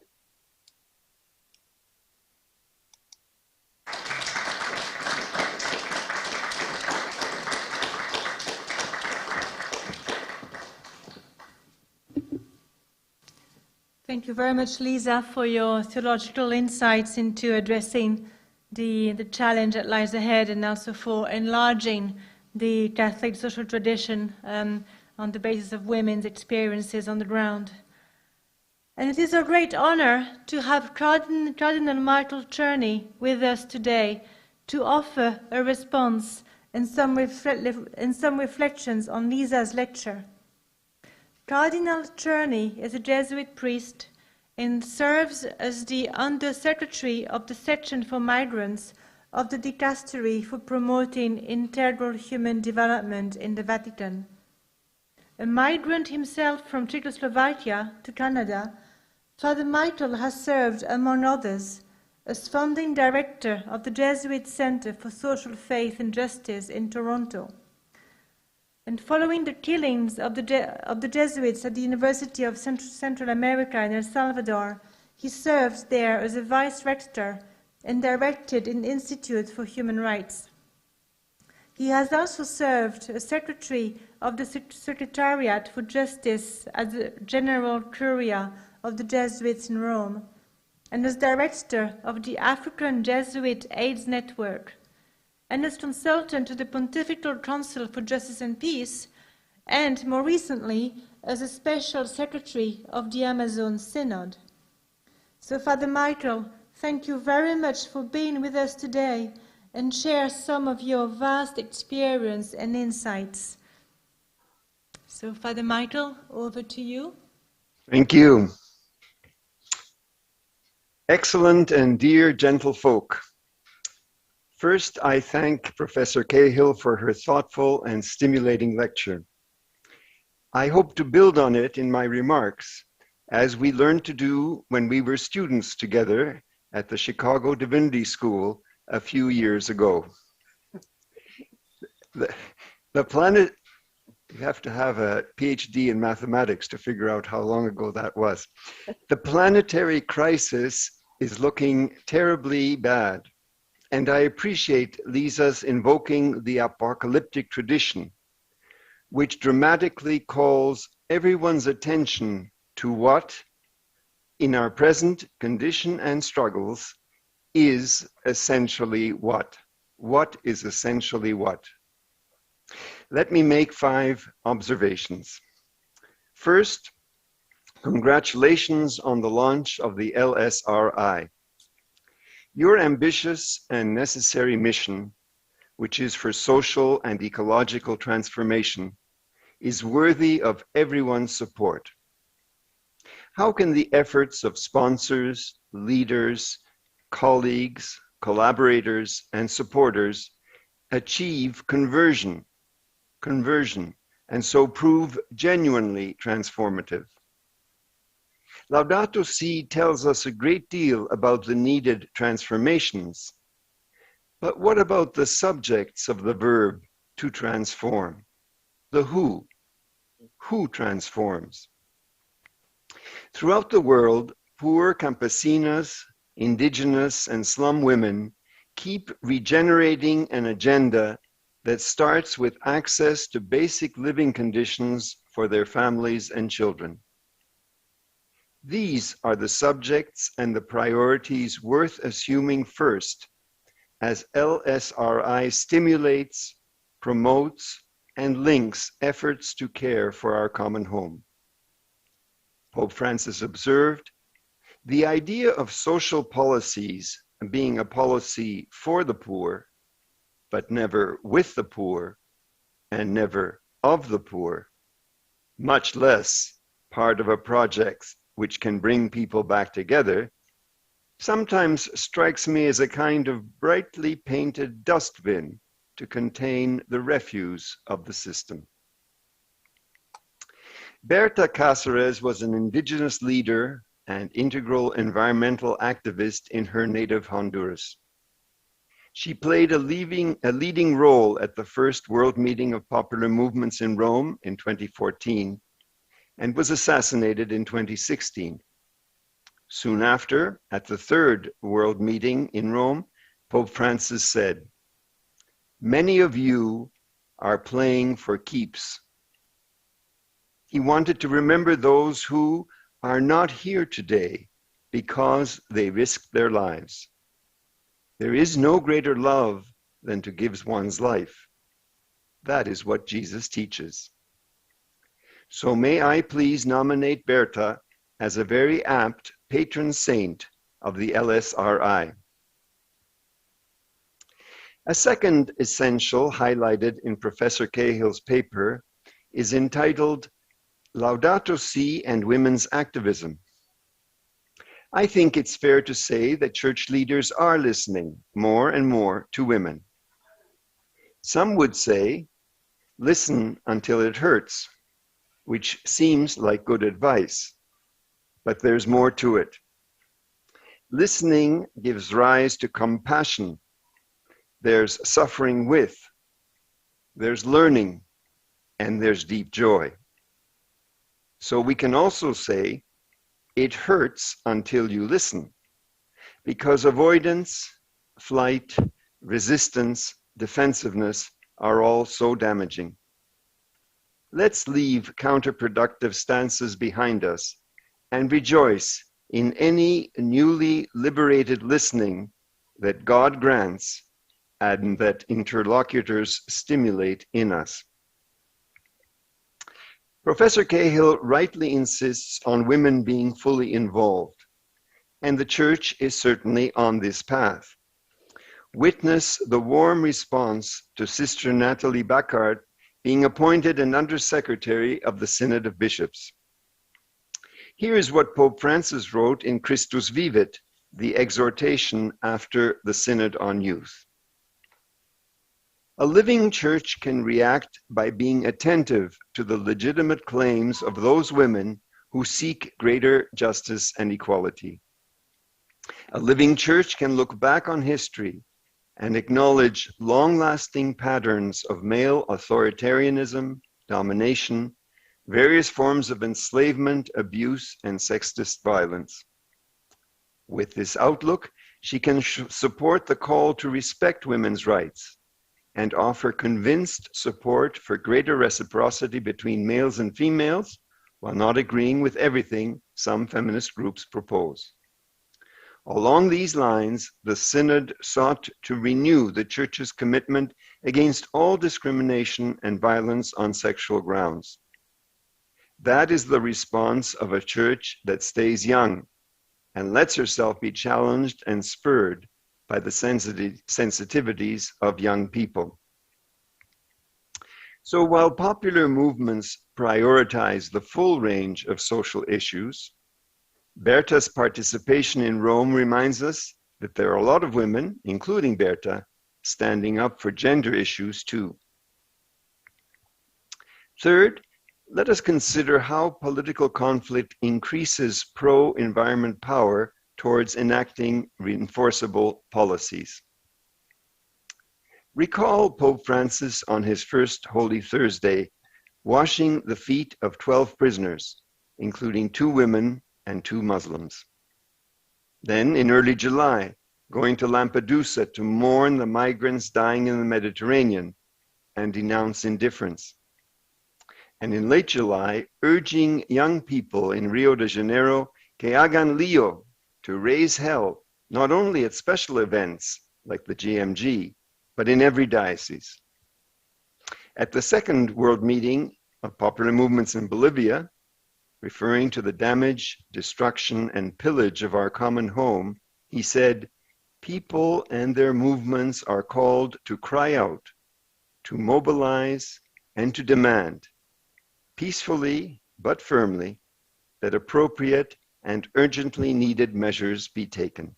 Thank you very much, Lisa, for your theological insights into addressing the challenge that lies ahead, and also for enlarging the Catholic social tradition on the basis of women's experiences on the ground. And it is a great honor to have Cardinal Cherny with us today to offer a response and some reflections on Lisa's lecture. Cardinal Czerny is a Jesuit priest and serves as the Under-Secretary of the Section for Migrants of the Dicastery for Promoting Integral Human Development in the Vatican. A migrant himself from Czechoslovakia to Canada, Father Michael has served, among others, as founding director of the Jesuit Center for Social Faith and Justice in Toronto. And following the killings of the Jesuits at the University of Central America in El Salvador, he served there as a vice-rector and directed an Institute for Human Rights. He has also served as secretary of the Secretariat for Justice at the General Curia of the Jesuits in Rome, and as director of the African Jesuit AIDS Network, and as consultant to the Pontifical Council for Justice and Peace, and more recently as a special secretary of the Amazon Synod. So Father Michael, thank you very much for being with us today and share some of your vast experience and insights. So Father Michael, over to you. Thank you. Excellent and dear gentlefolk. First, I thank Professor Cahill for her thoughtful and stimulating lecture. I hope to build on it in my remarks, as we learned to do when we were students together at the Chicago Divinity School a few years ago. The planet, you have to have a PhD in mathematics to figure out how long ago that was. The planetary crisis is looking terribly bad, and I appreciate Lisa's invoking the apocalyptic tradition, which dramatically calls everyone's attention to what, in our present condition and struggles, is essentially what? What is essentially what? Let me make 5 observations. First, congratulations on the launch of the LSRI. Your ambitious and necessary mission, which is for social and ecological transformation, is worthy of everyone's support. How can the efforts of sponsors, leaders, colleagues, collaborators, and supporters achieve conversion, and so prove genuinely transformative? Laudato Si tells us a great deal about the needed transformations, but what about the subjects of the verb to transform? The who? Who transforms? Throughout the world, poor campesinas, indigenous, and slum women keep regenerating an agenda that starts with access to basic living conditions for their families and children. These are the subjects and the priorities worth assuming first, as LSRI stimulates, promotes, and links efforts to care for our common home. Pope Francis observed, the idea of social policies being a policy for the poor, but never with the poor, and never of the poor, much less part of a project which can bring people back together, sometimes strikes me as a kind of brightly painted dustbin to contain the refuse of the system. Berta Cáceres was an indigenous leader and integral environmental activist in her native Honduras. She played a leading role at the first World Meeting of Popular Movements in Rome in 2014 and was assassinated in 2016. Soon after, at the third World Meeting in Rome, Pope Francis said, "Many of you are playing for keeps." He wanted to remember those who are not here today because they risked their lives. There is no greater love than to give one's life. That is what Jesus teaches. So may I please nominate Berta as a very apt patron saint of the LSRI. A second essential highlighted in Professor Cahill's paper is entitled Laudato Si and Women's Activism. I think it's fair to say that church leaders are listening more and more to women. Some would say, listen until it hurts, which seems like good advice, but there's more to it. Listening gives rise to compassion. There's suffering with, there's learning, and there's deep joy. So we can also say, it hurts until you listen, because avoidance, flight, resistance, defensiveness are all so damaging. Let's leave counterproductive stances behind us and rejoice in any newly liberated listening that God grants and that interlocutors stimulate in us. Professor Cahill rightly insists on women being fully involved, and the Church is certainly on this path. Witness the warm response to Sister Natalie Bacard being appointed an Undersecretary of the Synod of Bishops. Here is what Pope Francis wrote in Christus Vivit, the exhortation after the Synod on Youth. A living church can react by being attentive to the legitimate claims of those women who seek greater justice and equality. A living church can look back on history and acknowledge long-lasting patterns of male authoritarianism, domination, various forms of enslavement, abuse, and sexist violence. With this outlook, she can support the call to respect women's rights and offer convinced support for greater reciprocity between males and females, while not agreeing with everything some feminist groups propose. Along these lines, the Synod sought to renew the Church's commitment against all discrimination and violence on sexual grounds. That is the response of a Church that stays young and lets herself be challenged and spurred by the sensitivities of young people. So while popular movements prioritize the full range of social issues, Berta's participation in Rome reminds us that there are a lot of women, including Berta, standing up for gender issues too. Third, let us consider how political conflict increases pro-environment power towards enacting reinforceable policies. Recall Pope Francis on his first Holy Thursday, washing the feet of 12 prisoners, including 2 women and 2 Muslims. Then in early July, going to Lampedusa to mourn the migrants dying in the Mediterranean and denounce indifference. And in late July, urging young people in Rio de Janeiro, que hagan lío, to raise hell, not only at special events like the GMG, but in every diocese. At the second World Meeting of Popular Movements in Bolivia, referring to the damage, destruction, and pillage of our common home, he said, "People and their movements are called to cry out, to mobilize, and to demand, peacefully but firmly, that appropriate and urgently needed measures be taken."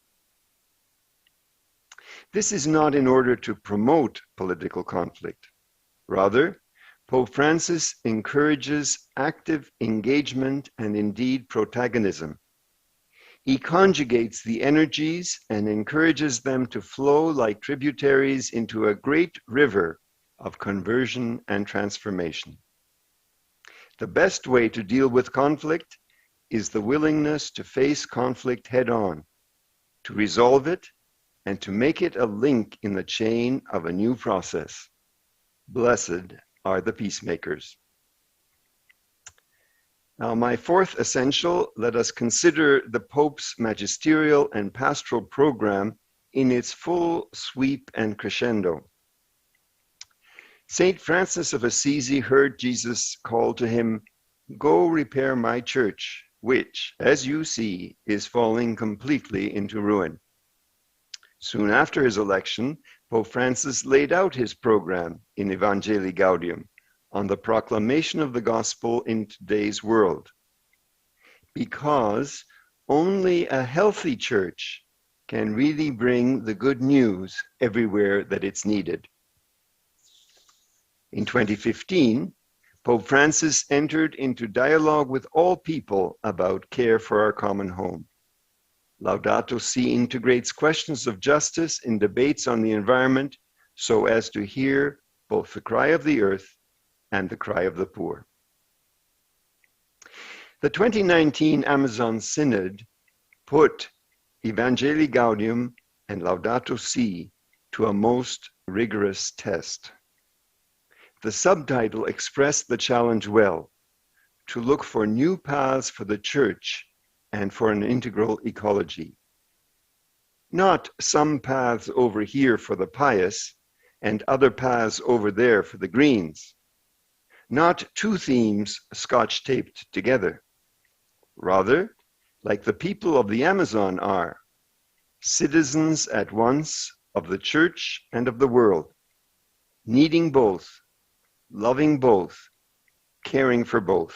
This is not in order to promote political conflict. Rather, Pope Francis encourages active engagement and indeed protagonism. He conjugates the energies and encourages them to flow like tributaries into a great river of conversion and transformation. The best way to deal with conflict is the willingness to face conflict head-on, to resolve it, and to make it a link in the chain of a new process. Blessed are the peacemakers. Now, my fourth essential, let us consider the Pope's magisterial and pastoral program in its full sweep and crescendo. Saint Francis of Assisi heard Jesus call to him, "Go repair my church, which, as you see, is falling completely into ruin." Soon after his election, Pope Francis laid out his program in Evangelii Gaudium on the proclamation of the gospel in today's world. Because only a healthy church can really bring the good news everywhere that it's needed. In 2015, Pope Francis entered into dialogue with all people about care for our common home. Laudato Si integrates questions of justice in debates on the environment so as to hear both the cry of the earth and the cry of the poor. The 2019 Amazon Synod put Evangelii Gaudium and Laudato Si to a most rigorous test. The subtitle expressed the challenge well, to look for new paths for the Church and for an integral ecology. Not some paths over here for the pious and other paths over there for the greens, not two themes scotch-taped together. Rather, like the people of the Amazon are, citizens at once of the church and of the world, needing both, loving both, caring for both.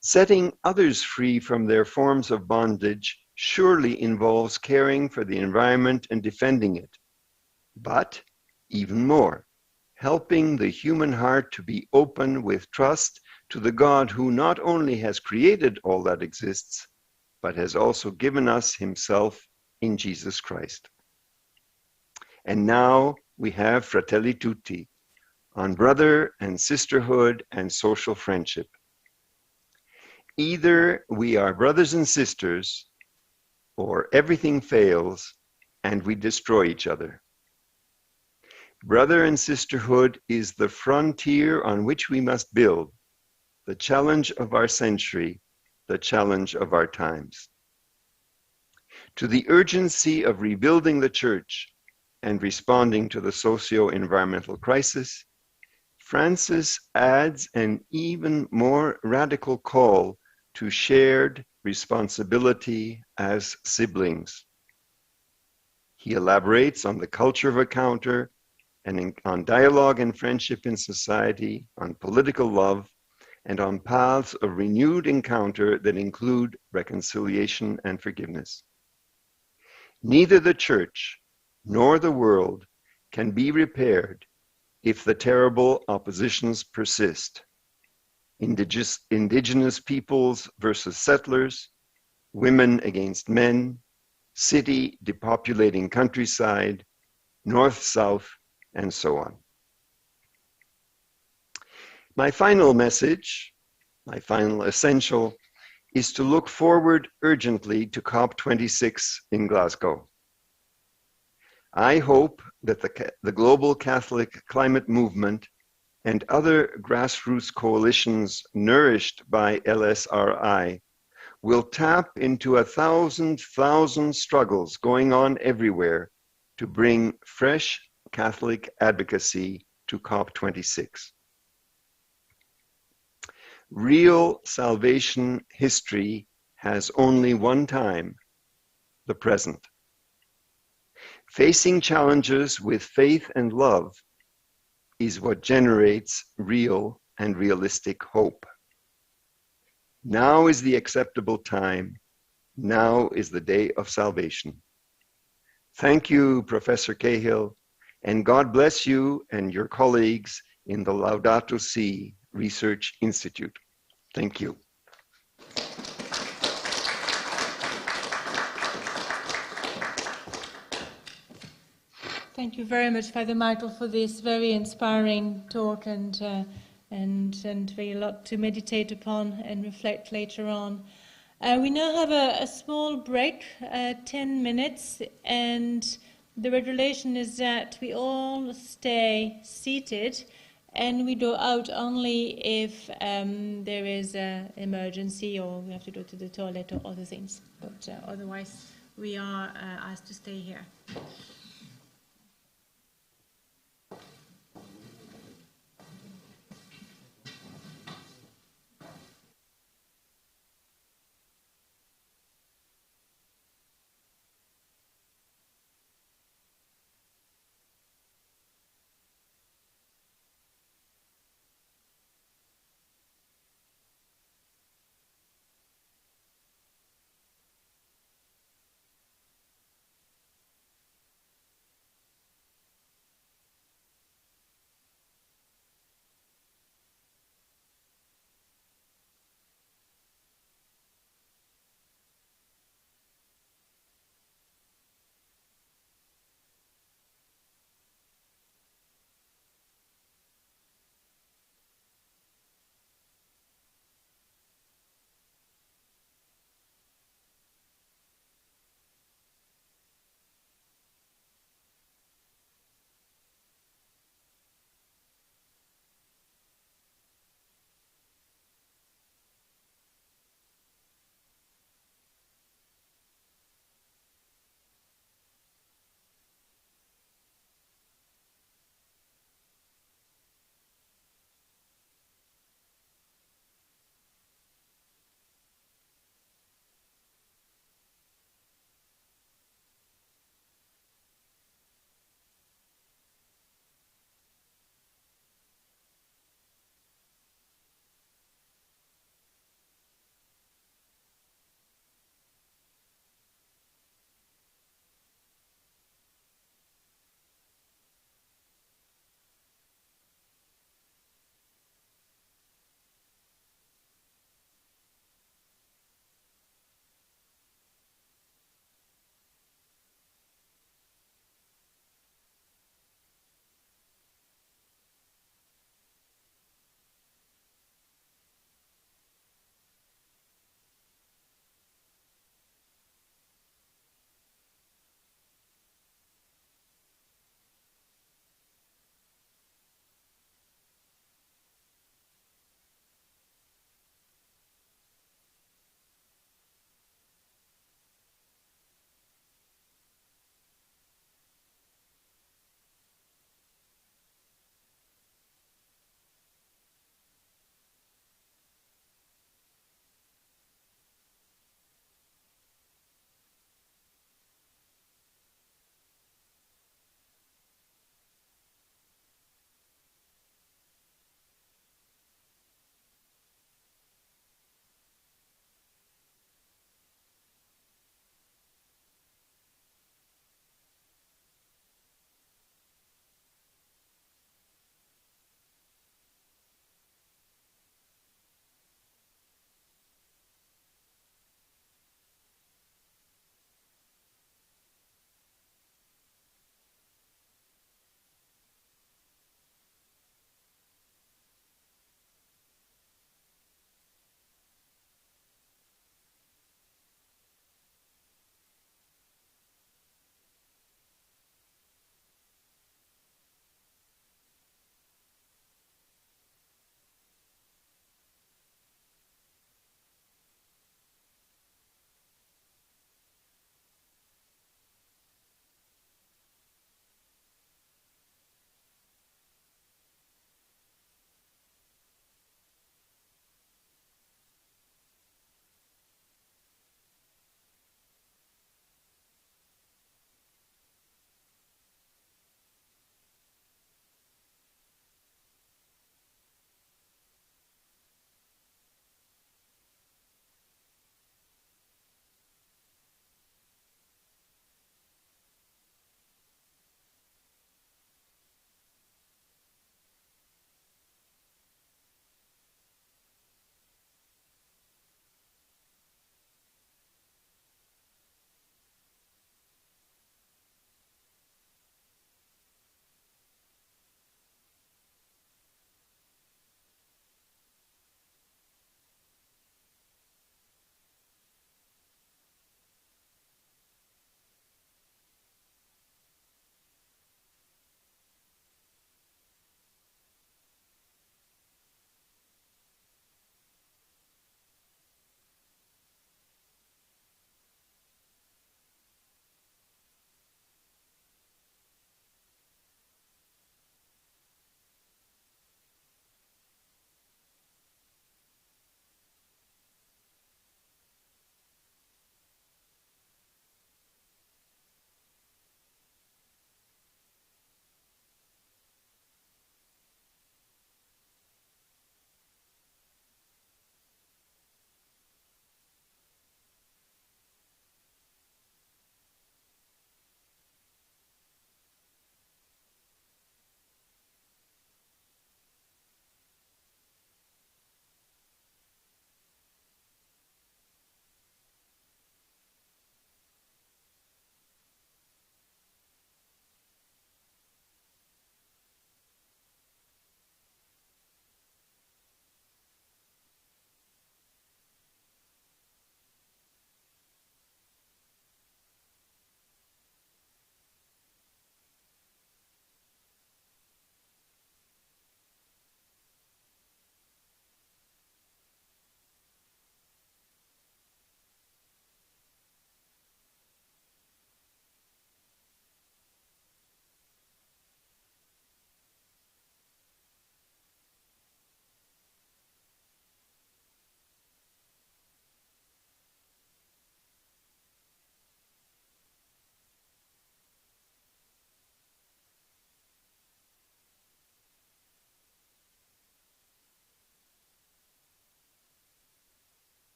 Setting others free from their forms of bondage surely involves caring for the environment and defending it. But, even more, helping the human heart to be open with trust to the God who not only has created all that exists, but has also given us himself in Jesus Christ. And now we have Fratelli Tutti, on brother and sisterhood and social friendship. Either we are brothers and sisters, or everything fails and we destroy each other. Brother and sisterhood is the frontier on which we must build, the challenge of our century, the challenge of our times. To the urgency of rebuilding the church and responding to the socio-environmental crisis, Francis adds an even more radical call to shared responsibility as siblings. He elaborates on the culture of encounter and on dialogue and friendship in society, on political love, and on paths of renewed encounter that include reconciliation and forgiveness. Neither the church nor the world can be repaired if the terrible oppositions persist. Indigenous peoples versus settlers, women against men, city depopulating countryside, north-south, and so on. My final message, my final essential, is to look forward urgently to COP26 in Glasgow. I hope that the global Catholic climate movement and other grassroots coalitions nourished by LSRI will tap into 1,000 struggles going on everywhere to bring fresh Catholic advocacy to COP26. Real salvation history has only one time, the present. Facing challenges with faith and love is what generates real and realistic hope. Now is the acceptable time. Now is the day of salvation. Thank you, Professor Cahill, and God bless you and your colleagues in the Laudato Si Research Institute. Thank you. Thank you very much, Father Michael, for this very inspiring talk and very lot to meditate upon and reflect later on. We now have a small break, 10 minutes, and the regulation is that we all stay seated and we go out only if there is an emergency or we have to go to the toilet or other things. But otherwise, we are asked to stay here.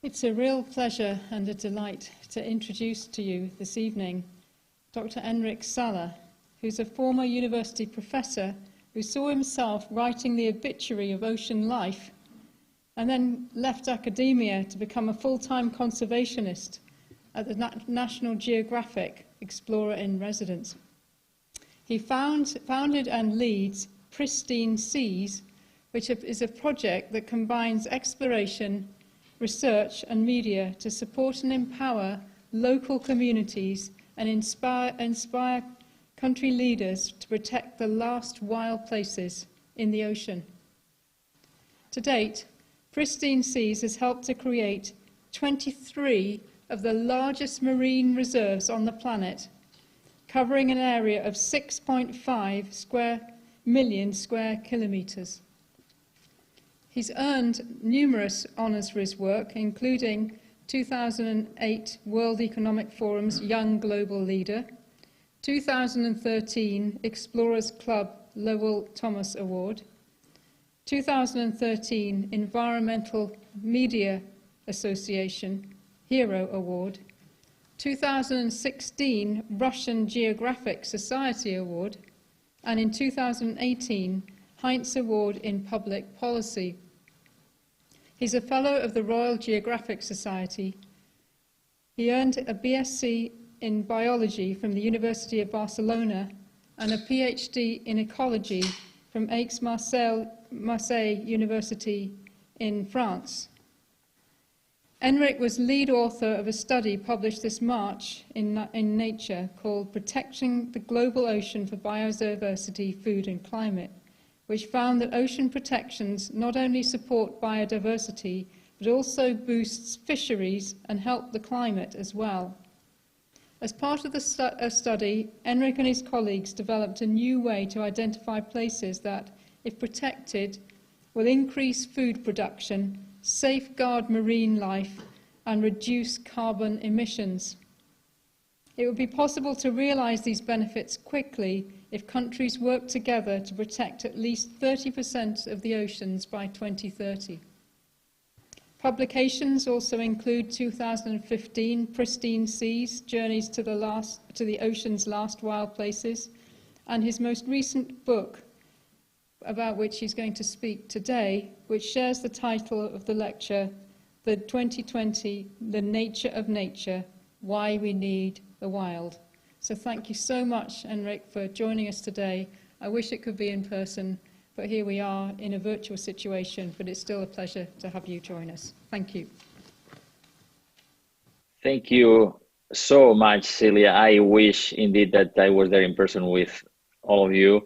It's a real pleasure and a delight to introduce to you this evening Dr Enric Sala, who's a former university professor who saw himself writing the obituary of ocean life and then left academia to become a full-time conservationist at the National Geographic Explorer in Residence. He founded and leads Pristine Seas, which is a project that combines exploration, research and media to support and empower local communities and inspire country leaders to protect the last wild places in the ocean. To date, Pristine Seas has helped to create 23 of the largest marine reserves on the planet, covering an area of 6.5 million square kilometres. He's earned numerous honours for his work, including 2008 World Economic Forum's Young Global Leader, 2013 Explorers Club Lowell Thomas Award, 2013 Environmental Media Association Hero Award, 2016 Russian Geographic Society Award, and in 2018 Heinz Award in Public Policy. He's a Fellow of the Royal Geographic Society. He earned a BSc in Biology from the University of Barcelona and a PhD in Ecology from Aix-Marseille University in France. Enric was lead author of a study published this March in Nature called Protecting the Global Ocean for Biodiversity, Food and Climate, which found that ocean protections not only support biodiversity, but also boosts fisheries and help the climate as well. As part of the study, Enric and his colleagues developed a new way to identify places that, if protected, will increase food production, safeguard marine life, and reduce carbon emissions. It would be possible to realise these benefits quickly if countries work together to protect at least 30% of the oceans by 2030. Publications also include 2015 Pristine Seas, Journeys to the Ocean's Last Wild Places, and his most recent book, about which he's going to speak today, which shares the title of the lecture, The 2020, The Nature of Nature, Why We Need the Wild. So thank you so much, Enric, for joining us today. I wish it could be in person, but here we are in a virtual situation, but it's still a pleasure to have you join us. Thank you. Thank you so much, Celia. I wish indeed that I was there in person with all of you.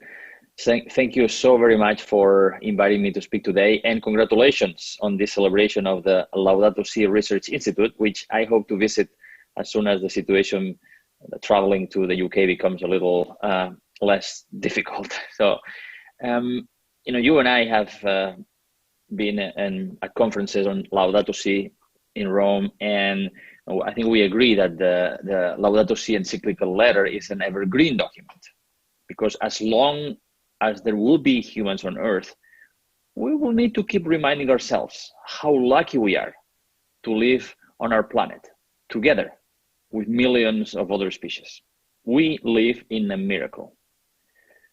Thank you so very much for inviting me to speak today, and congratulations on this celebration of the Laudato Si Research Institute, which I hope to visit as soon as the situation traveling to the UK becomes a little less difficult. So, you and I have been at conferences on Laudato Si in Rome, and I think we agree that the Laudato Si encyclical letter is an evergreen document, because as long as there will be humans on Earth, we will need to keep reminding ourselves how lucky we are to live on our planet together with millions of other species. We live in a miracle.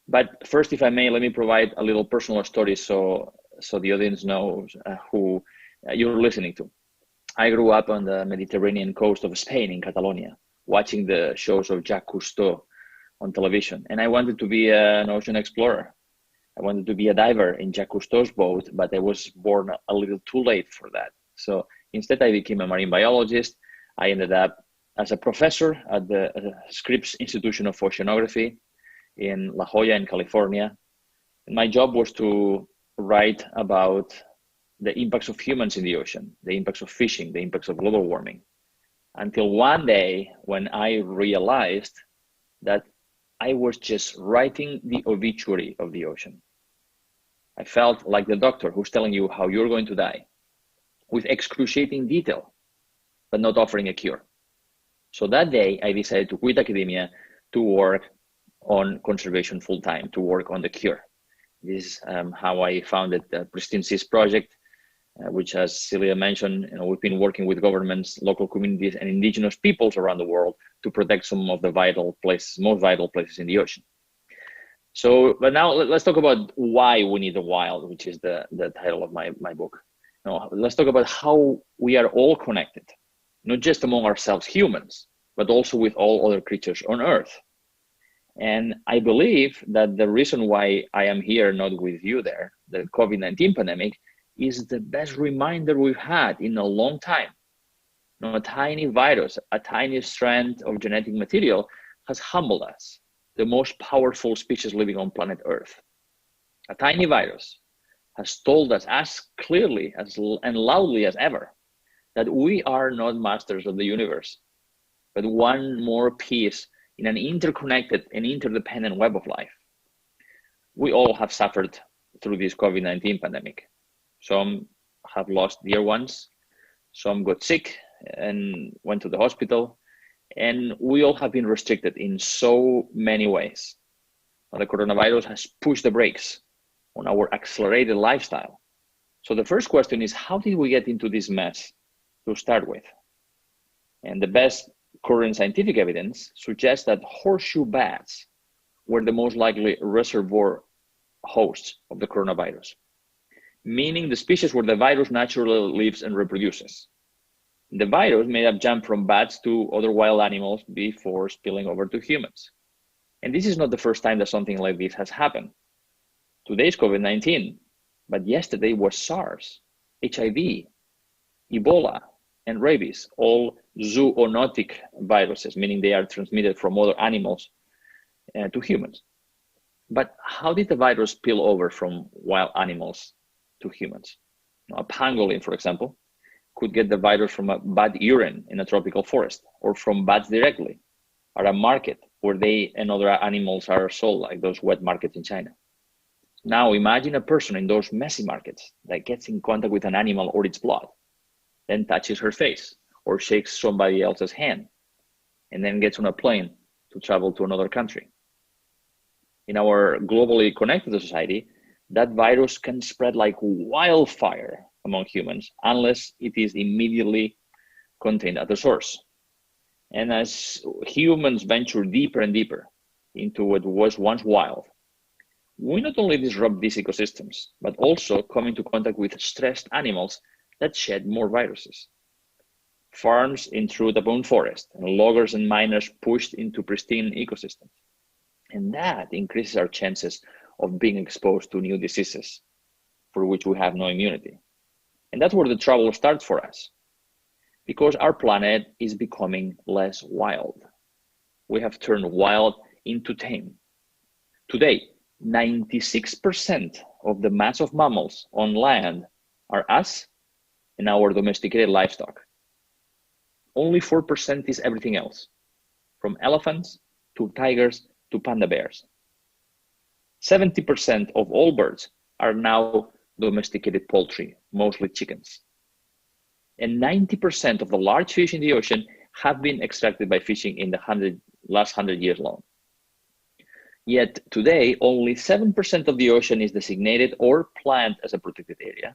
But first, if I may, let me provide a little personal story so the audience knows who you're listening to. I grew up on the Mediterranean coast of Spain in Catalonia, watching the shows of Jacques Cousteau on television. And I wanted to be an ocean explorer. I wanted to be a diver in Jacques Cousteau's boat, but I was born a little too late for that. So instead, I became a marine biologist. I ended up as a professor at the Scripps Institution of Oceanography in La Jolla in California. And my job was to write about the impacts of humans in the ocean, the impacts of fishing, the impacts of global warming. Until one day when I realized that I was just writing the obituary of the ocean. I felt like the doctor who's telling you how you're going to die with excruciating detail, but not offering a cure. So that day, I decided to quit academia to work on conservation full-time, to work on the cure. This is how I founded the Pristine Seas project, which, as Celia mentioned, we've been working with governments, local communities, and indigenous peoples around the world to protect some of the most vital places in the ocean. So, but now let's talk about why we need the wild, which is the title of my book. Now, let's talk about how we are all connected, not just among ourselves humans, but also with all other creatures on Earth. And I believe that the reason why I am here, not with you there, the COVID-19 pandemic, is the best reminder we've had in a long time. A tiny virus, a tiny strand of genetic material has humbled us, the most powerful species living on planet Earth. A tiny virus has told us as clearly and loudly as ever that we are not masters of the universe, but one more piece in an interconnected and interdependent web of life. We all have suffered through this COVID-19 pandemic. Some have lost dear ones, some got sick and went to the hospital, and we all have been restricted in so many ways. The coronavirus has pushed the brakes on our accelerated lifestyle. So the first question is, how did we get into this mess to start with? And the best current scientific evidence suggests that horseshoe bats were the most likely reservoir hosts of the coronavirus, meaning the species where the virus naturally lives and reproduces. The virus may have jumped from bats to other wild animals before spilling over to humans. And this is not the first time that something like this has happened. Today's COVID-19, but yesterday was SARS, HIV, Ebola, and rabies, all zoonotic viruses, meaning they are transmitted from other animals to humans. But how did the virus spill over from wild animals to humans? A pangolin, for example, could get the virus from a bat urine in a tropical forest, or from bats directly at a market where they and other animals are sold, like those wet markets in China. Now imagine a person in those messy markets that gets in contact with an animal or its blood, then touches her face or shakes somebody else's hand, and then gets on a plane to travel to another country. In our globally connected society, that virus can spread like wildfire among humans unless it is immediately contained at the source. And as humans venture deeper and deeper into what was once wild, we not only disrupt these ecosystems, but also come into contact with stressed animals that shed more viruses. Farms intrude upon forest, and loggers and miners pushed into pristine ecosystems. And that increases our chances of being exposed to new diseases for which we have no immunity. And that's where the trouble starts for us, because our planet is becoming less wild. We have turned wild into tame. Today, 96% of the mass of mammals on land are us and our domesticated livestock. Only 4% is everything else, from elephants to tigers to panda bears. 70% of all birds are now domesticated poultry, mostly chickens. And 90% of the large fish in the ocean have been extracted by fishing in the last 100 years alone. Yet today, only 7% of the ocean is designated or planned as a protected area.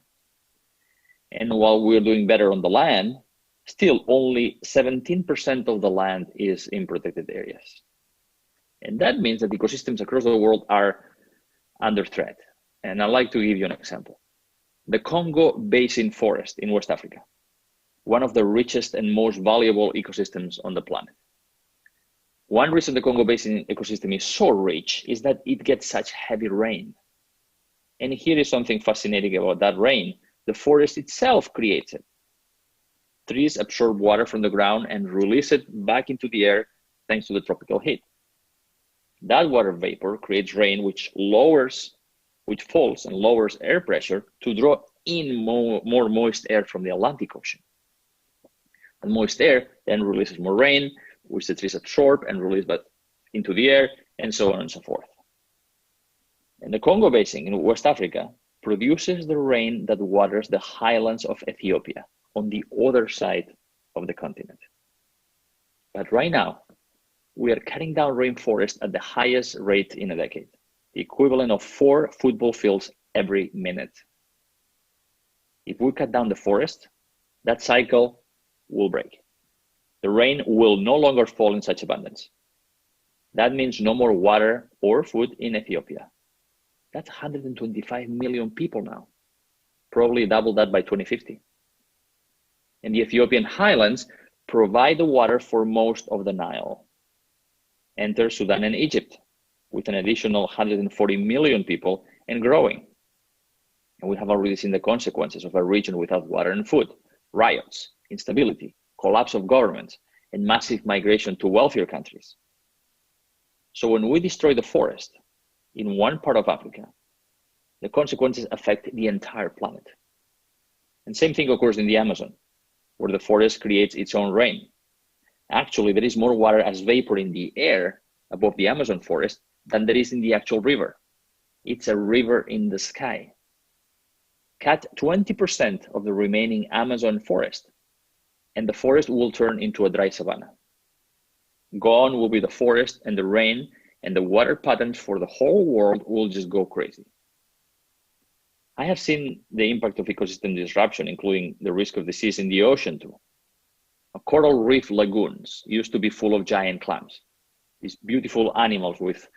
And while we're doing better on the land, still only 17% of the land is in protected areas. And that means that ecosystems across the world are under threat. And I'd like to give you an example. The Congo Basin forest in West Africa, one of the richest and most valuable ecosystems on the planet. One reason the Congo Basin ecosystem is so rich is that it gets such heavy rain. And here is something fascinating about that rain. The forest itself creates it. Trees absorb water from the ground and release it back into the air thanks to the tropical heat. That water vapor creates rain, which falls and lowers air pressure to draw in more moist air from the Atlantic Ocean. And moist air then releases more rain, which the trees absorb and release back into the air, and so on and so forth. And the Congo Basin in West Africa produces the rain that waters the highlands of Ethiopia on the other side of the continent. But right now, we are cutting down rainforest at the highest rate in a decade, the equivalent of 4 football fields every minute. If we cut down the forest, that cycle will break. The rain will no longer fall in such abundance. That means no more water or food in Ethiopia. That's 125 million people now, probably double that by 2050. And the Ethiopian highlands provide the water for most of the Nile. Enter Sudan and Egypt with an additional 140 million people and growing. And we have already seen the consequences of a region without water and food: riots, instability, collapse of governments, and massive migration to wealthier countries. So when we destroy the forest in one part of Africa, the consequences affect the entire planet. And same thing occurs in the Amazon, where the forest creates its own rain. Actually, there is more water as vapor in the air above the Amazon forest than there is in the actual river. It's a river in the sky. Cut 20% of the remaining Amazon forest, and the forest will turn into a dry savanna. Gone will be the forest and the rain, and the water patterns for the whole world will just go crazy. I have seen the impact of ecosystem disruption, including the risk of disease in the ocean too. Coral reef lagoons used to be full of giant clams, these beautiful animals with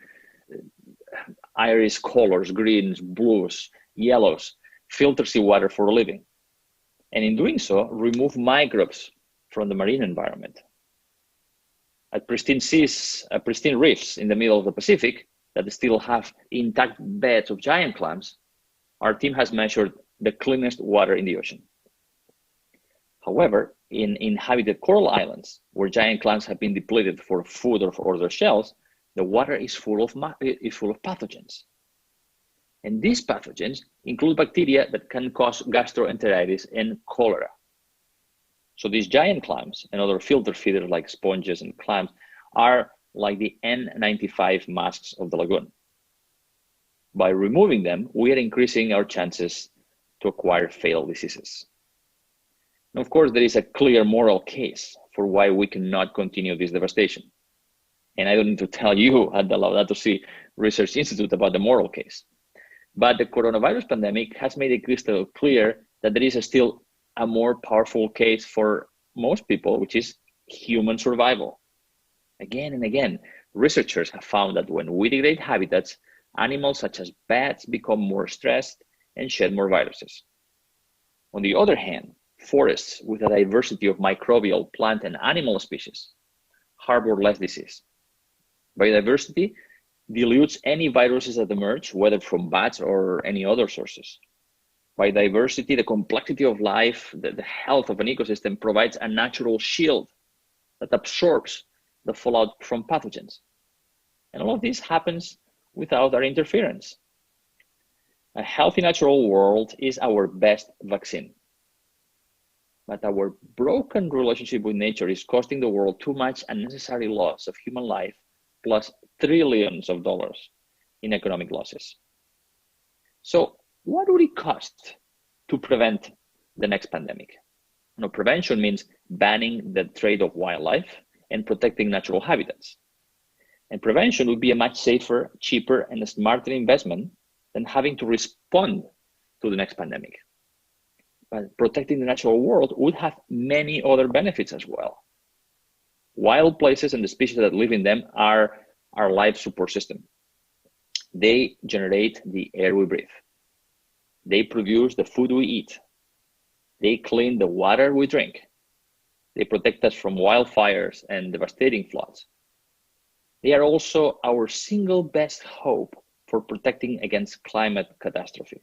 iris colors, greens, blues, yellows, filter seawater for a living. And in doing so, remove microbes from the marine environment. At pristine seas, pristine reefs in the middle of the Pacific that still have intact beds of giant clams, our team has measured the cleanest water in the ocean. However, in inhabited coral islands, where giant clams have been depleted for food or for their shells, the water is full of pathogens. And these pathogens include bacteria that can cause gastroenteritis and cholera. So these giant clams and other filter feeders like sponges and clams are like the N95 masks of the lagoon. By removing them, we are increasing our chances to acquire fatal diseases. And of course, there is a clear moral case for why we cannot continue this devastation. And I don't need to tell you at the Laudato Research Institute about the moral case. But the coronavirus pandemic has made it crystal clear that there is still a more powerful case for most people, which is human survival. Again and again, researchers have found that when we degrade habitats, animals such as bats become more stressed and shed more viruses. On the other hand, forests with a diversity of microbial plant and animal species harbor less disease. Biodiversity dilutes any viruses that emerge, whether from bats or any other sources. Biodiversity, the complexity of life, the health of an ecosystem provides a natural shield that absorbs the fallout from pathogens. And all of this happens without our interference. A healthy natural world is our best vaccine. But our broken relationship with nature is costing the world too much unnecessary loss of human life, plus trillions of dollars in economic losses. So what would it cost to prevent the next pandemic? Prevention means banning the trade of wildlife and protecting natural habitats. And prevention would be a much safer, cheaper, and smarter investment than having to respond to the next pandemic. But protecting the natural world would have many other benefits as well. Wild places and the species that live in them are our life support system. They generate the air we breathe. They produce the food we eat. They clean the water we drink. They protect us from wildfires and devastating floods. They are also our single best hope for protecting against climate catastrophe.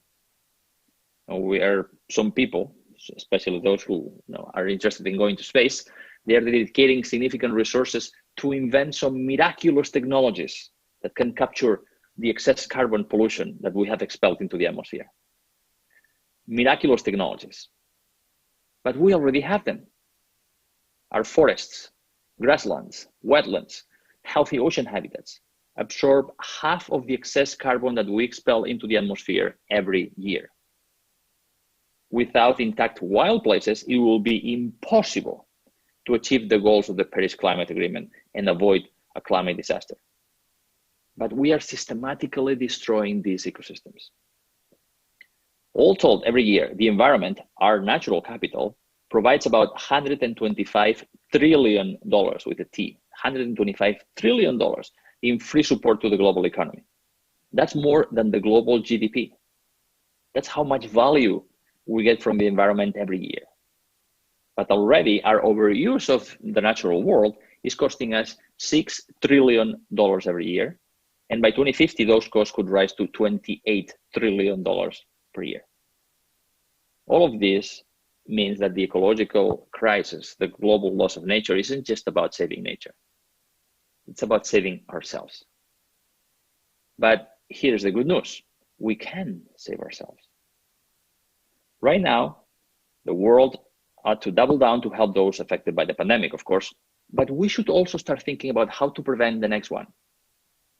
Some people, especially those who are interested in going to space, they are dedicating significant resources to invent some miraculous technologies that can capture the excess carbon pollution that we have expelled into the atmosphere. Miraculous technologies. But we already have them. Our forests, grasslands, wetlands, healthy ocean habitats absorb half of the excess carbon that we expel into the atmosphere every year. Without intact wild places, it will be impossible to achieve the goals of the Paris Climate Agreement and avoid a climate disaster. But we are systematically destroying these ecosystems. All told, every year, the environment, our natural capital, provides about $125 trillion with a T, $125 trillion in free support to the global economy. That's more than the global GDP. That's how much value we get from the environment every year. But already our overuse of the natural world is costing us $6 trillion every year. And by 2050, those costs could rise to $28 trillion per year. All of this means that the ecological crisis, the global loss of nature, isn't just about saving nature. It's about saving ourselves. But here's the good news. We can save ourselves. Right now, the world ought to double down to help those affected by the pandemic, of course, but we should also start thinking about how to prevent the next one,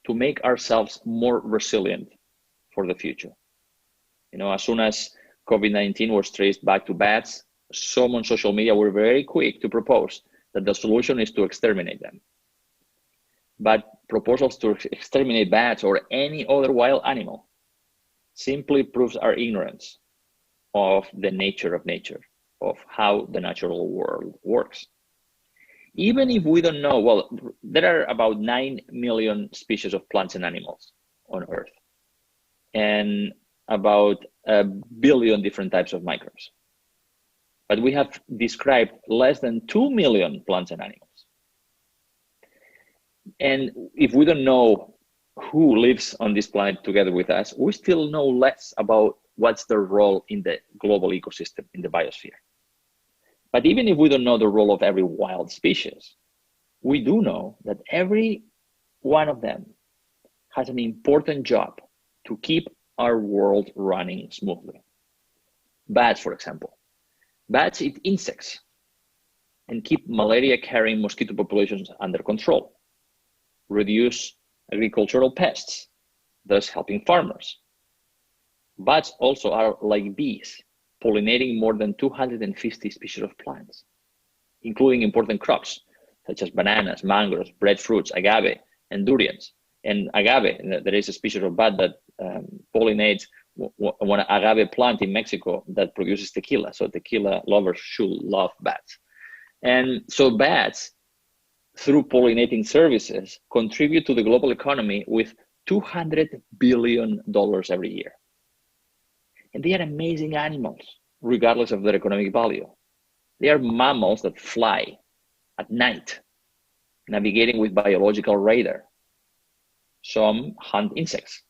to make ourselves more resilient for the future. You know, as soon as COVID-19 was traced back to bats, some on social media were very quick to propose that the solution is to exterminate them. But proposals to exterminate bats or any other wild animal simply proves our ignorance of the nature of nature, of how the natural world works. Even if we don't know, well, there are about 9 million species of plants and animals on Earth, and about 1 billion different types of microbes. But we have described less than 2 million plants and animals. And if we don't know who lives on this planet together with us, we still know less about what's their role in the global ecosystem, in the biosphere. But even if we don't know the role of every wild species, we do know that every one of them has an important job to keep our world running smoothly. Bats, for example. Bats eat insects and keep malaria-carrying mosquito populations under control, reduce agricultural pests, thus helping farmers. Bats also are like bees, pollinating more than 250 species of plants, including important crops such as bananas, mangoes, breadfruits, agave, and durians. And agave, there is a species of bat that pollinates one agave plant in Mexico that produces tequila. So tequila lovers should love bats. And so bats, through pollinating services, contribute to the global economy with $200 billion every year. And they are amazing animals, regardless of their economic value. They are mammals that fly at night, navigating with biological radar. Some hunt insects,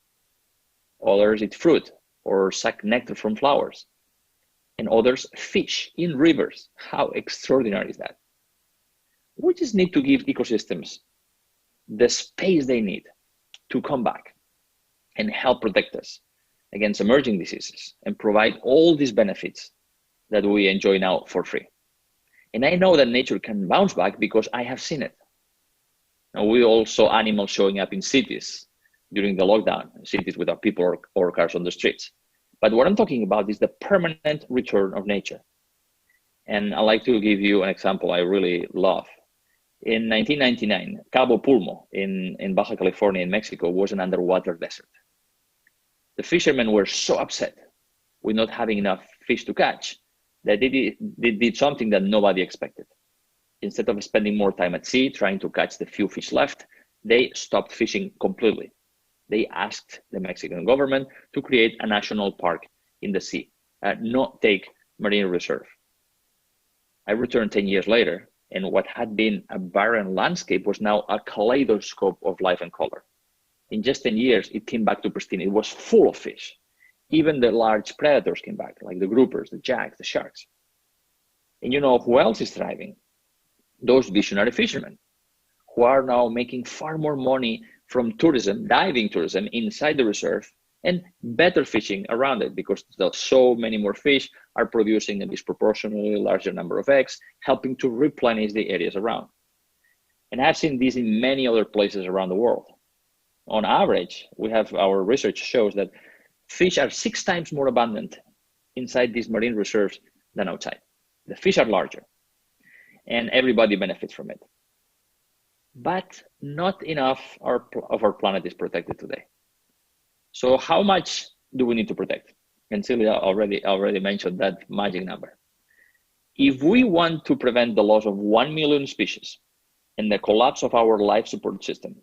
others eat fruit or suck nectar from flowers, and others fish in rivers. How extraordinary is that? We just need to give ecosystems the space they need to come back and help protect us against emerging diseases and provide all these benefits that we enjoy now for free. And I know that nature can bounce back because I have seen it. And we all saw animals showing up in cities during the lockdown, cities without people or cars on the streets. But what I'm talking about is the permanent return of nature. And I'd like to give you an example I really love. In 1999, Cabo Pulmo in Baja California in Mexico was an underwater desert. The fishermen were so upset with not having enough fish to catch that they did something that nobody expected. Instead of spending more time at sea trying to catch the few fish left, they stopped fishing completely. They asked the Mexican government to create a national park in the sea, not take marine reserve. I returned 10 years later, and what had been a barren landscape was now a kaleidoscope of life and color. In just 10 years, it came back to pristine. It was full of fish. Even the large predators came back, like the groupers, the jacks, the sharks. And you know who else is thriving? Those visionary fishermen who are now making far more money from tourism, diving tourism inside the reserve, and better fishing around it because so many more fish are producing a disproportionately larger number of eggs, helping to replenish the areas around. And I've seen this in many other places around the world. On average, our research shows that fish are 6 times more abundant inside these marine reserves than outside. The fish are larger, and everybody benefits from it. But not enough of our planet is protected today. So how much do we need to protect? and Celia already mentioned that magic number. If we want to prevent the loss of 1 million species and the collapse of our life support system,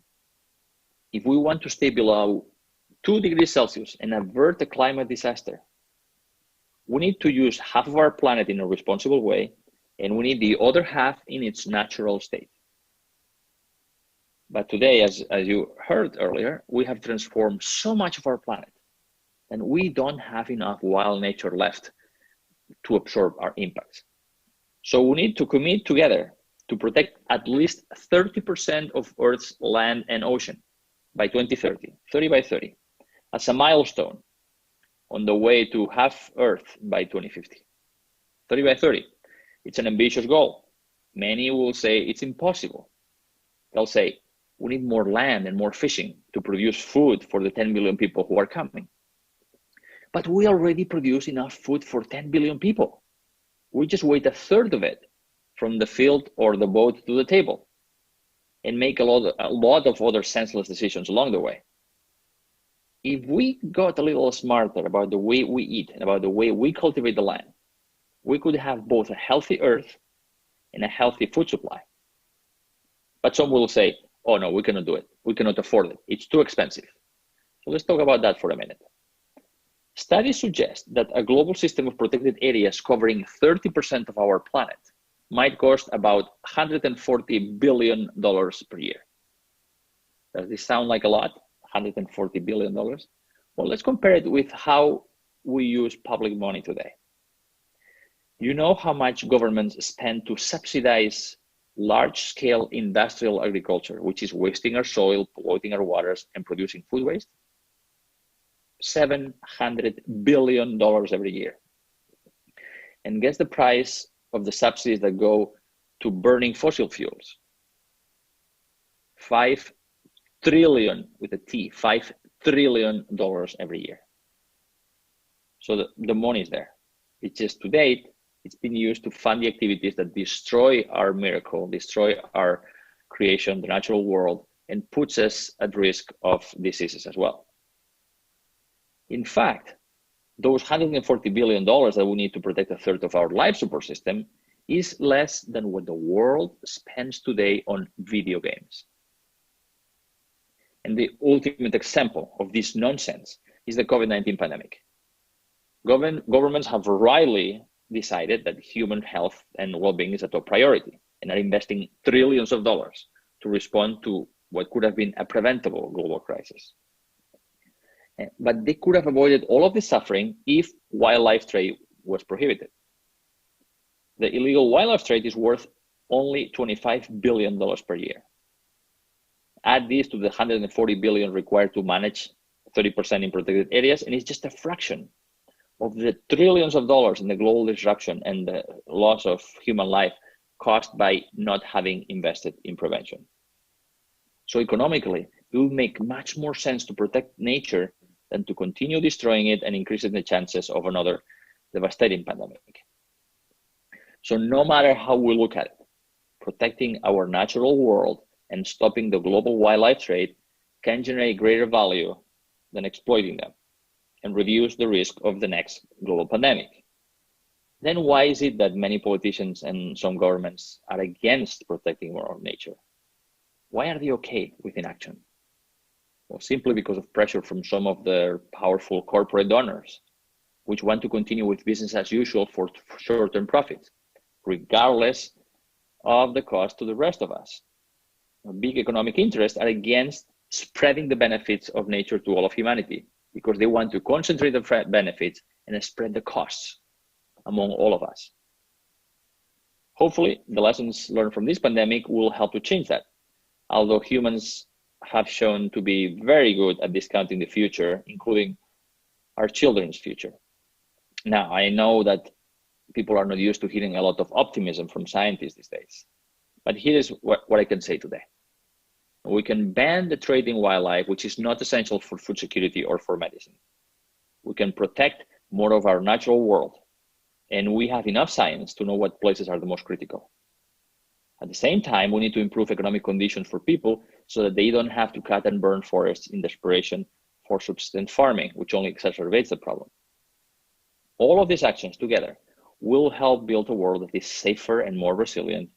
if we want to stay below 2 degrees Celsius and avert a climate disaster, we need to use half of our planet in a responsible way, and we need the other half in its natural state. But today, as you heard earlier, we have transformed so much of our planet, and we don't have enough wild nature left to absorb our impacts. So we need to commit together to protect at least 30% of Earth's land and ocean by 2030, 30 by 30, as a milestone on the way to half Earth by 2050. 30 by 30, it's an ambitious goal. Many will say it's impossible. They'll say, we need more land and more fishing to produce food for the 10 billion people who are coming. But we already produce enough food for 10 billion people. We just wait a third of it from the field or the boat to the table and make a lot of other senseless decisions along the way. If we got a little smarter about the way we eat and about the way we cultivate the land, we could have both a healthy earth and a healthy food supply. But some will say, oh no, we cannot do it. We cannot afford it. It's too expensive. So let's talk about that for a minute. Studies suggest that a global system of protected areas covering 30% of our planet might cost about $140 billion per year. Does this sound like a lot? $140 billion? Well, let's compare it with how we use public money today. You know how much governments spend to subsidize large-scale industrial agriculture, which is wasting our soil, polluting our waters, and producing food waste? $700 billion every year. And guess the price of the subsidies that go to burning fossil fuels? $5 trillion, with a T, $5 trillion every year. So the money is there. It's just to date, it's been used to fund the activities that destroy our miracle, destroy our creation, the natural world, and puts us at risk of diseases as well. In fact, those $140 billion that we need to protect a third of our life support system is less than what the world spends today on video games. And the ultimate example of this nonsense is the COVID-19 pandemic. Governments have rightly decided that human health and well-being is a top priority and are investing trillions of dollars to respond to what could have been a preventable global crisis. But they could have avoided all of this suffering if wildlife trade was prohibited. The illegal wildlife trade is worth only $25 billion per year. Add this to the $140 billion required to manage 30% in protected areas, and it's just a fraction of the trillions of dollars in the global disruption and the loss of human life caused by not having invested in prevention. So economically, it will make much more sense to protect nature than to continue destroying it and increasing the chances of another devastating pandemic. So no matter how we look at it, protecting our natural world and stopping the global wildlife trade can generate greater value than exploiting them and reduce the risk of the next global pandemic. Then why is it that many politicians and some governments are against protecting our nature? Why are they okay with inaction? Well, simply because of pressure from some of their powerful corporate donors, which want to continue with business as usual for short-term profits, regardless of the cost to the rest of us. Big economic interests are against spreading the benefits of nature to all of humanity because they want to concentrate the benefits and spread the costs among all of us. Hopefully, the lessons learned from this pandemic will help to change that, although humans have shown to be very good at discounting the future, including our children's future. Now, I know that people are not used to hearing a lot of optimism from scientists these days, but here is what I can say today. We can ban the trade in wildlife, which is not essential for food security or for medicine. We can protect more of our natural world, and we have enough science to know what places are the most critical. At the same time, we need to improve economic conditions for people so that they don't have to cut and burn forests in desperation for subsistence farming, which only exacerbates the problem. all of these actions together will help build a world that is safer and more resilient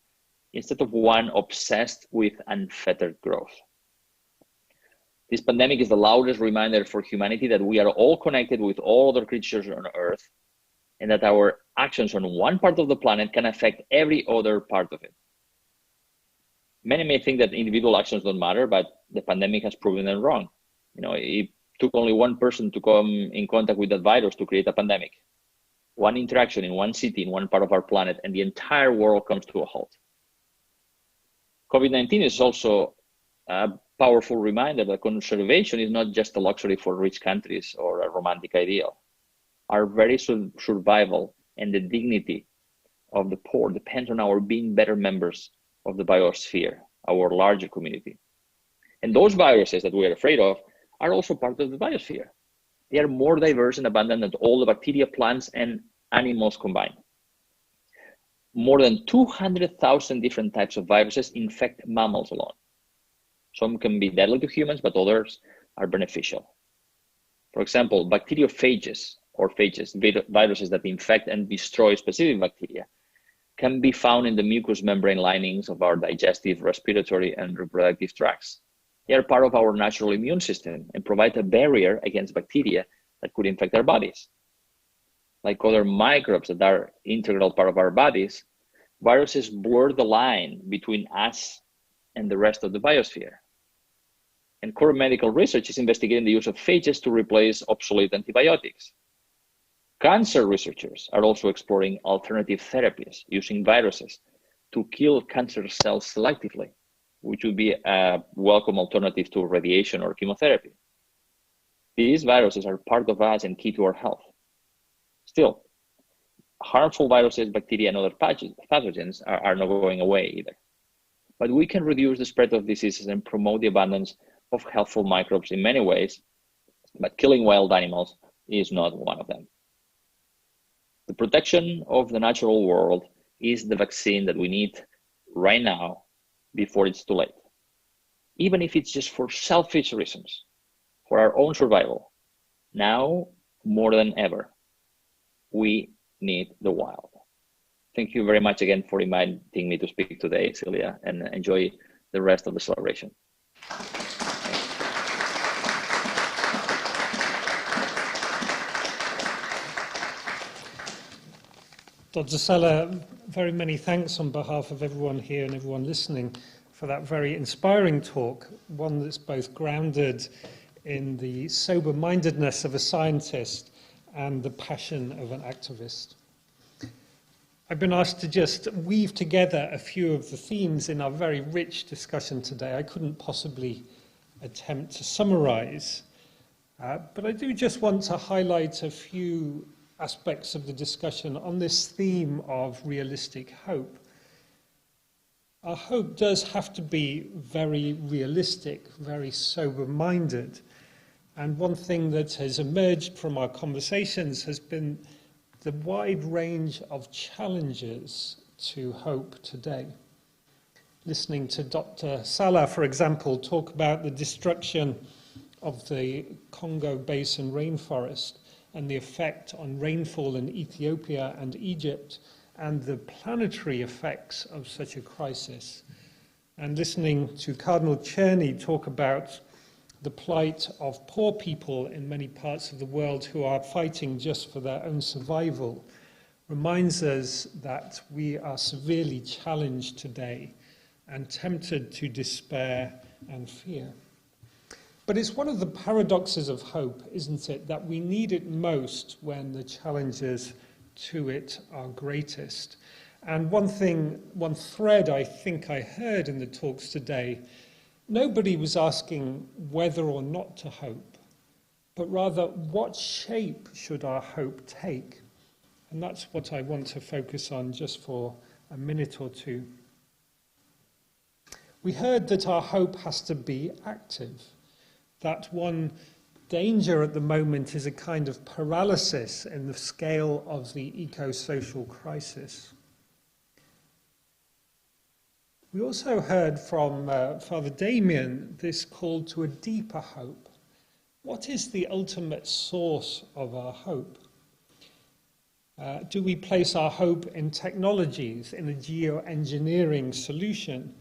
instead of one obsessed with unfettered growth. This pandemic is the loudest reminder for humanity that we are all connected with all other creatures on Earth, and that our actions on one part of the planet can affect every other part of it. Many may think that individual actions don't matter, but the pandemic has proven them wrong. It took only one person to come in contact with that virus to create a pandemic. One interaction in one city, in one part of our planet, and the entire world comes to a halt. COVID-19 is also a powerful reminder that conservation is not just a luxury for rich countries or a romantic ideal. Our very survival and the dignity of the poor depends on our being better members of the biosphere, our larger community. And those viruses that we are afraid of are also part of the biosphere. They are more diverse and abundant than all the bacteria, plants, and animals combined. More than 200,000 different types of viruses infect mammals alone. Some can be deadly to humans, but others are beneficial. For example, bacteriophages, or phages, viruses that infect and destroy specific bacteria, can be found in the mucous membrane linings of our digestive, respiratory, and reproductive tracts. They are part of our natural immune system and provide a barrier against bacteria that could infect our bodies. Like other microbes that are integral part of our bodies, viruses blur the line between us and the rest of the biosphere. And core medical research is investigating the use of phages to replace obsolete antibiotics. Cancer researchers are also exploring alternative therapies using viruses to kill cancer cells selectively, which would be a welcome alternative to radiation or chemotherapy. These viruses are part of us and key to our health. Still, harmful viruses, bacteria, and other pathogens are not going away either. But we can reduce the spread of diseases and promote the abundance of healthful microbes in many ways, but killing wild animals is not one of them. The protection of the natural world is the vaccine that we need right now before it's too late. Even if it's just for selfish reasons, for our own survival, now more than ever, we need the wild. Thank you very much again for inviting me to speak today, Celia, and enjoy the rest of the celebration. Dr. Sala, very many thanks on behalf of everyone here and everyone listening for that very inspiring talk, one that's both grounded in the sober-mindedness of a scientist and the passion of an activist. I've been asked to just weave together a few of the themes in our very rich discussion today. I couldn't possibly attempt to summarize, but I do just want to highlight a few aspects of the discussion on this theme of realistic hope. Our hope does have to be very realistic, very sober-minded. And one thing that has emerged from our conversations has been the wide range of challenges to hope today. Listening to Dr. Sala, for example, talk about the destruction of the Congo Basin rainforest and the effect on rainfall in Ethiopia and Egypt, and the planetary effects of such a crisis. And listening to Cardinal Cherny talk about the plight of poor people in many parts of the world who are fighting just for their own survival reminds us that we are severely challenged today and tempted to despair and fear. But it's one of the paradoxes of hope, isn't it, that we need it most when the challenges to it are greatest. And one thread I think I heard in the talks today, nobody was asking whether or not to hope, but rather what shape should our hope take? And that's what I want to focus on just for a minute or two. We heard that our hope has to be active. That one danger at the moment is a kind of paralysis in the scale of the eco-social crisis. We also heard from Father Damien this call to a deeper hope. What is the ultimate source of our hope? Do we place our hope in technologies, in a geoengineering solution,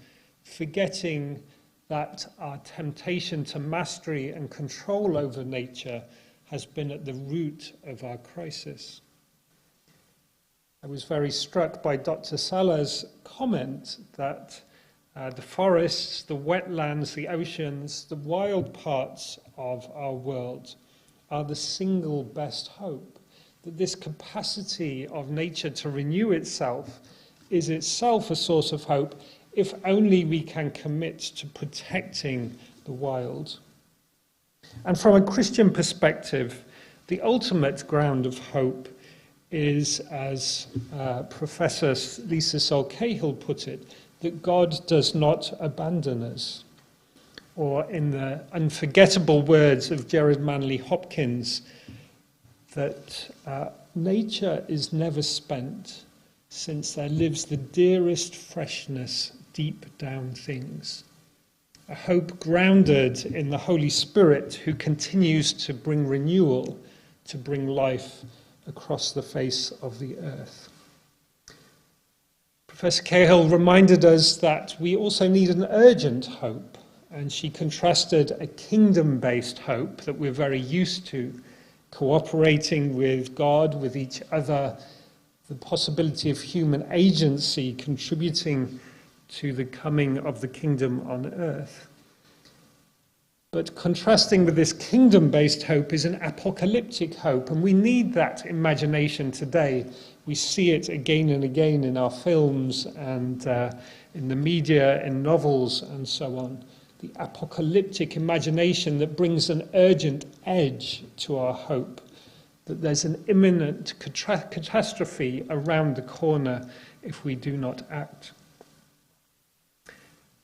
forgetting that our temptation to mastery and control over nature has been at the root of our crisis? I was very struck by Dr. Sala's comment that the forests, the wetlands, the oceans, the wild parts of our world are the single best hope. That this capacity of nature to renew itself is itself a source of hope, if only we can commit to protecting the wild. And from a Christian perspective, the ultimate ground of hope is, as Professor Lisa Sowle Cahill put it, that God does not abandon us. Or in the unforgettable words of Gerard Manley Hopkins, that nature is never spent, since there lives the dearest freshness deep down things. A hope grounded in the Holy Spirit, who continues to bring renewal, to bring life across the face of the earth. Professor Cahill reminded us that we also need an urgent hope, and she contrasted a kingdom-based hope that we're very used to, cooperating with God, with each other, the possibility of human agency contributing to the coming of the kingdom on earth. But contrasting with this kingdom-based hope is an apocalyptic hope, and we need that imagination today. We see it again and again in our films and in the media, in novels and so on. The apocalyptic imagination that brings an urgent edge to our hope, that there's an imminent catastrophe around the corner if we do not act.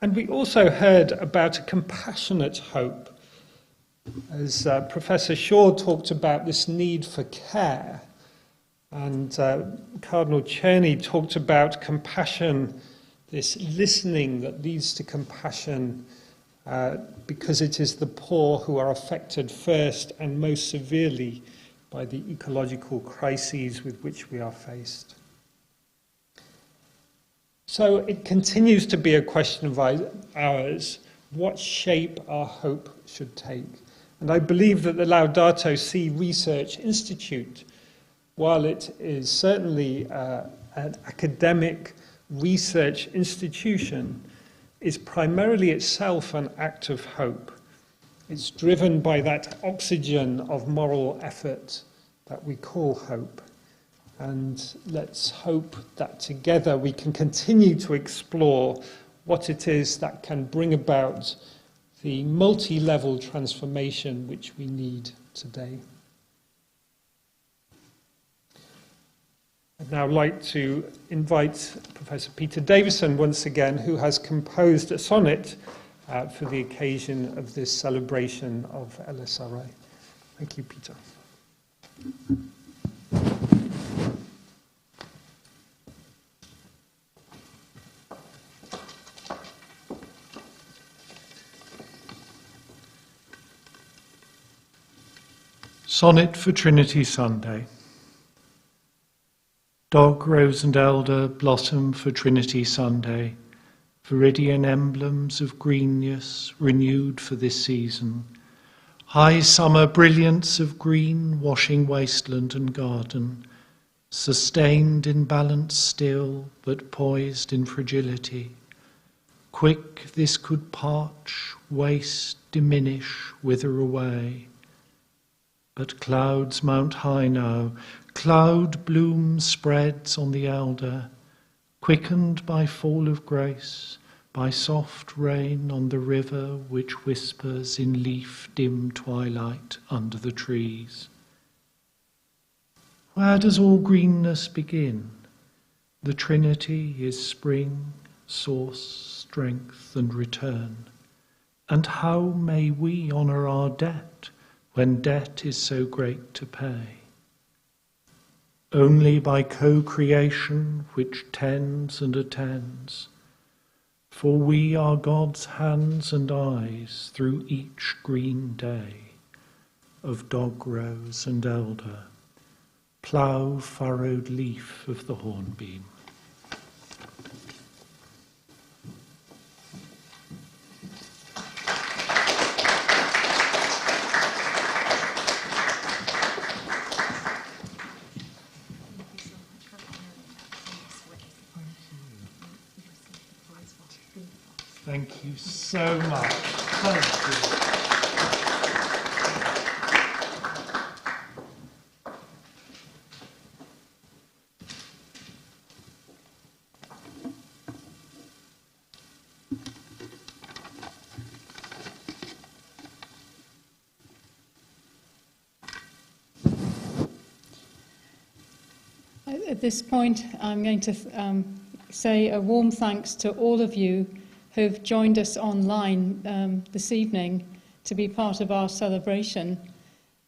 And we also heard about a compassionate hope, as Professor Shaw talked about this need for care, and Cardinal Cherny talked about compassion, this listening that leads to compassion, because it is the poor who are affected first and most severely by the ecological crises with which we are faced. So it continues to be a question of ours, what shape our hope should take. And I believe that the Laudato Si Research Institute, while it is certainly an academic research institution, is primarily itself an act of hope. It's driven by that oxygen of moral effort that we call hope. And let's hope that together we can continue to explore what it is that can bring about the multi-level transformation which we need today. I'd now like to invite Professor Peter Davidson once again, who has composed a sonnet for the occasion of this celebration of LSRI. Thank you, Peter. Sonnet for Trinity Sunday. Dog, rose and elder blossom for Trinity Sunday, viridian emblems of greenness renewed for this season, high summer brilliance of green washing wasteland and garden, sustained in balance still but poised in fragility. Quick this could parch, waste, diminish, wither away. But clouds mount high now, cloud bloom spreads on the elder, quickened by fall of grace, by soft rain on the river which whispers in leaf-dim twilight under the trees. Where does all greenness begin? The Trinity is spring, source, strength and return. And how may we honour our debt, when debt is so great to pay? Only by co-creation which tends and attends, for we are God's hands and eyes through each green day of dog, rose and elder, plough furrowed leaf of the hornbeam. Thank you so much. Thank you. At this point, I'm going to say a warm thanks to all of you who've joined us online this evening to be part of our celebration.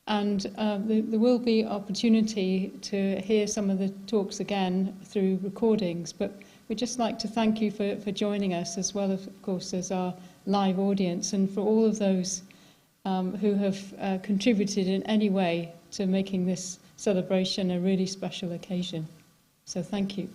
And there will be opportunity to hear some of the talks again through recordings, but we'd just like to thank you for joining us, as well, of course, as our live audience, and for all of those who have contributed in any way to making this celebration a really special occasion. So thank you.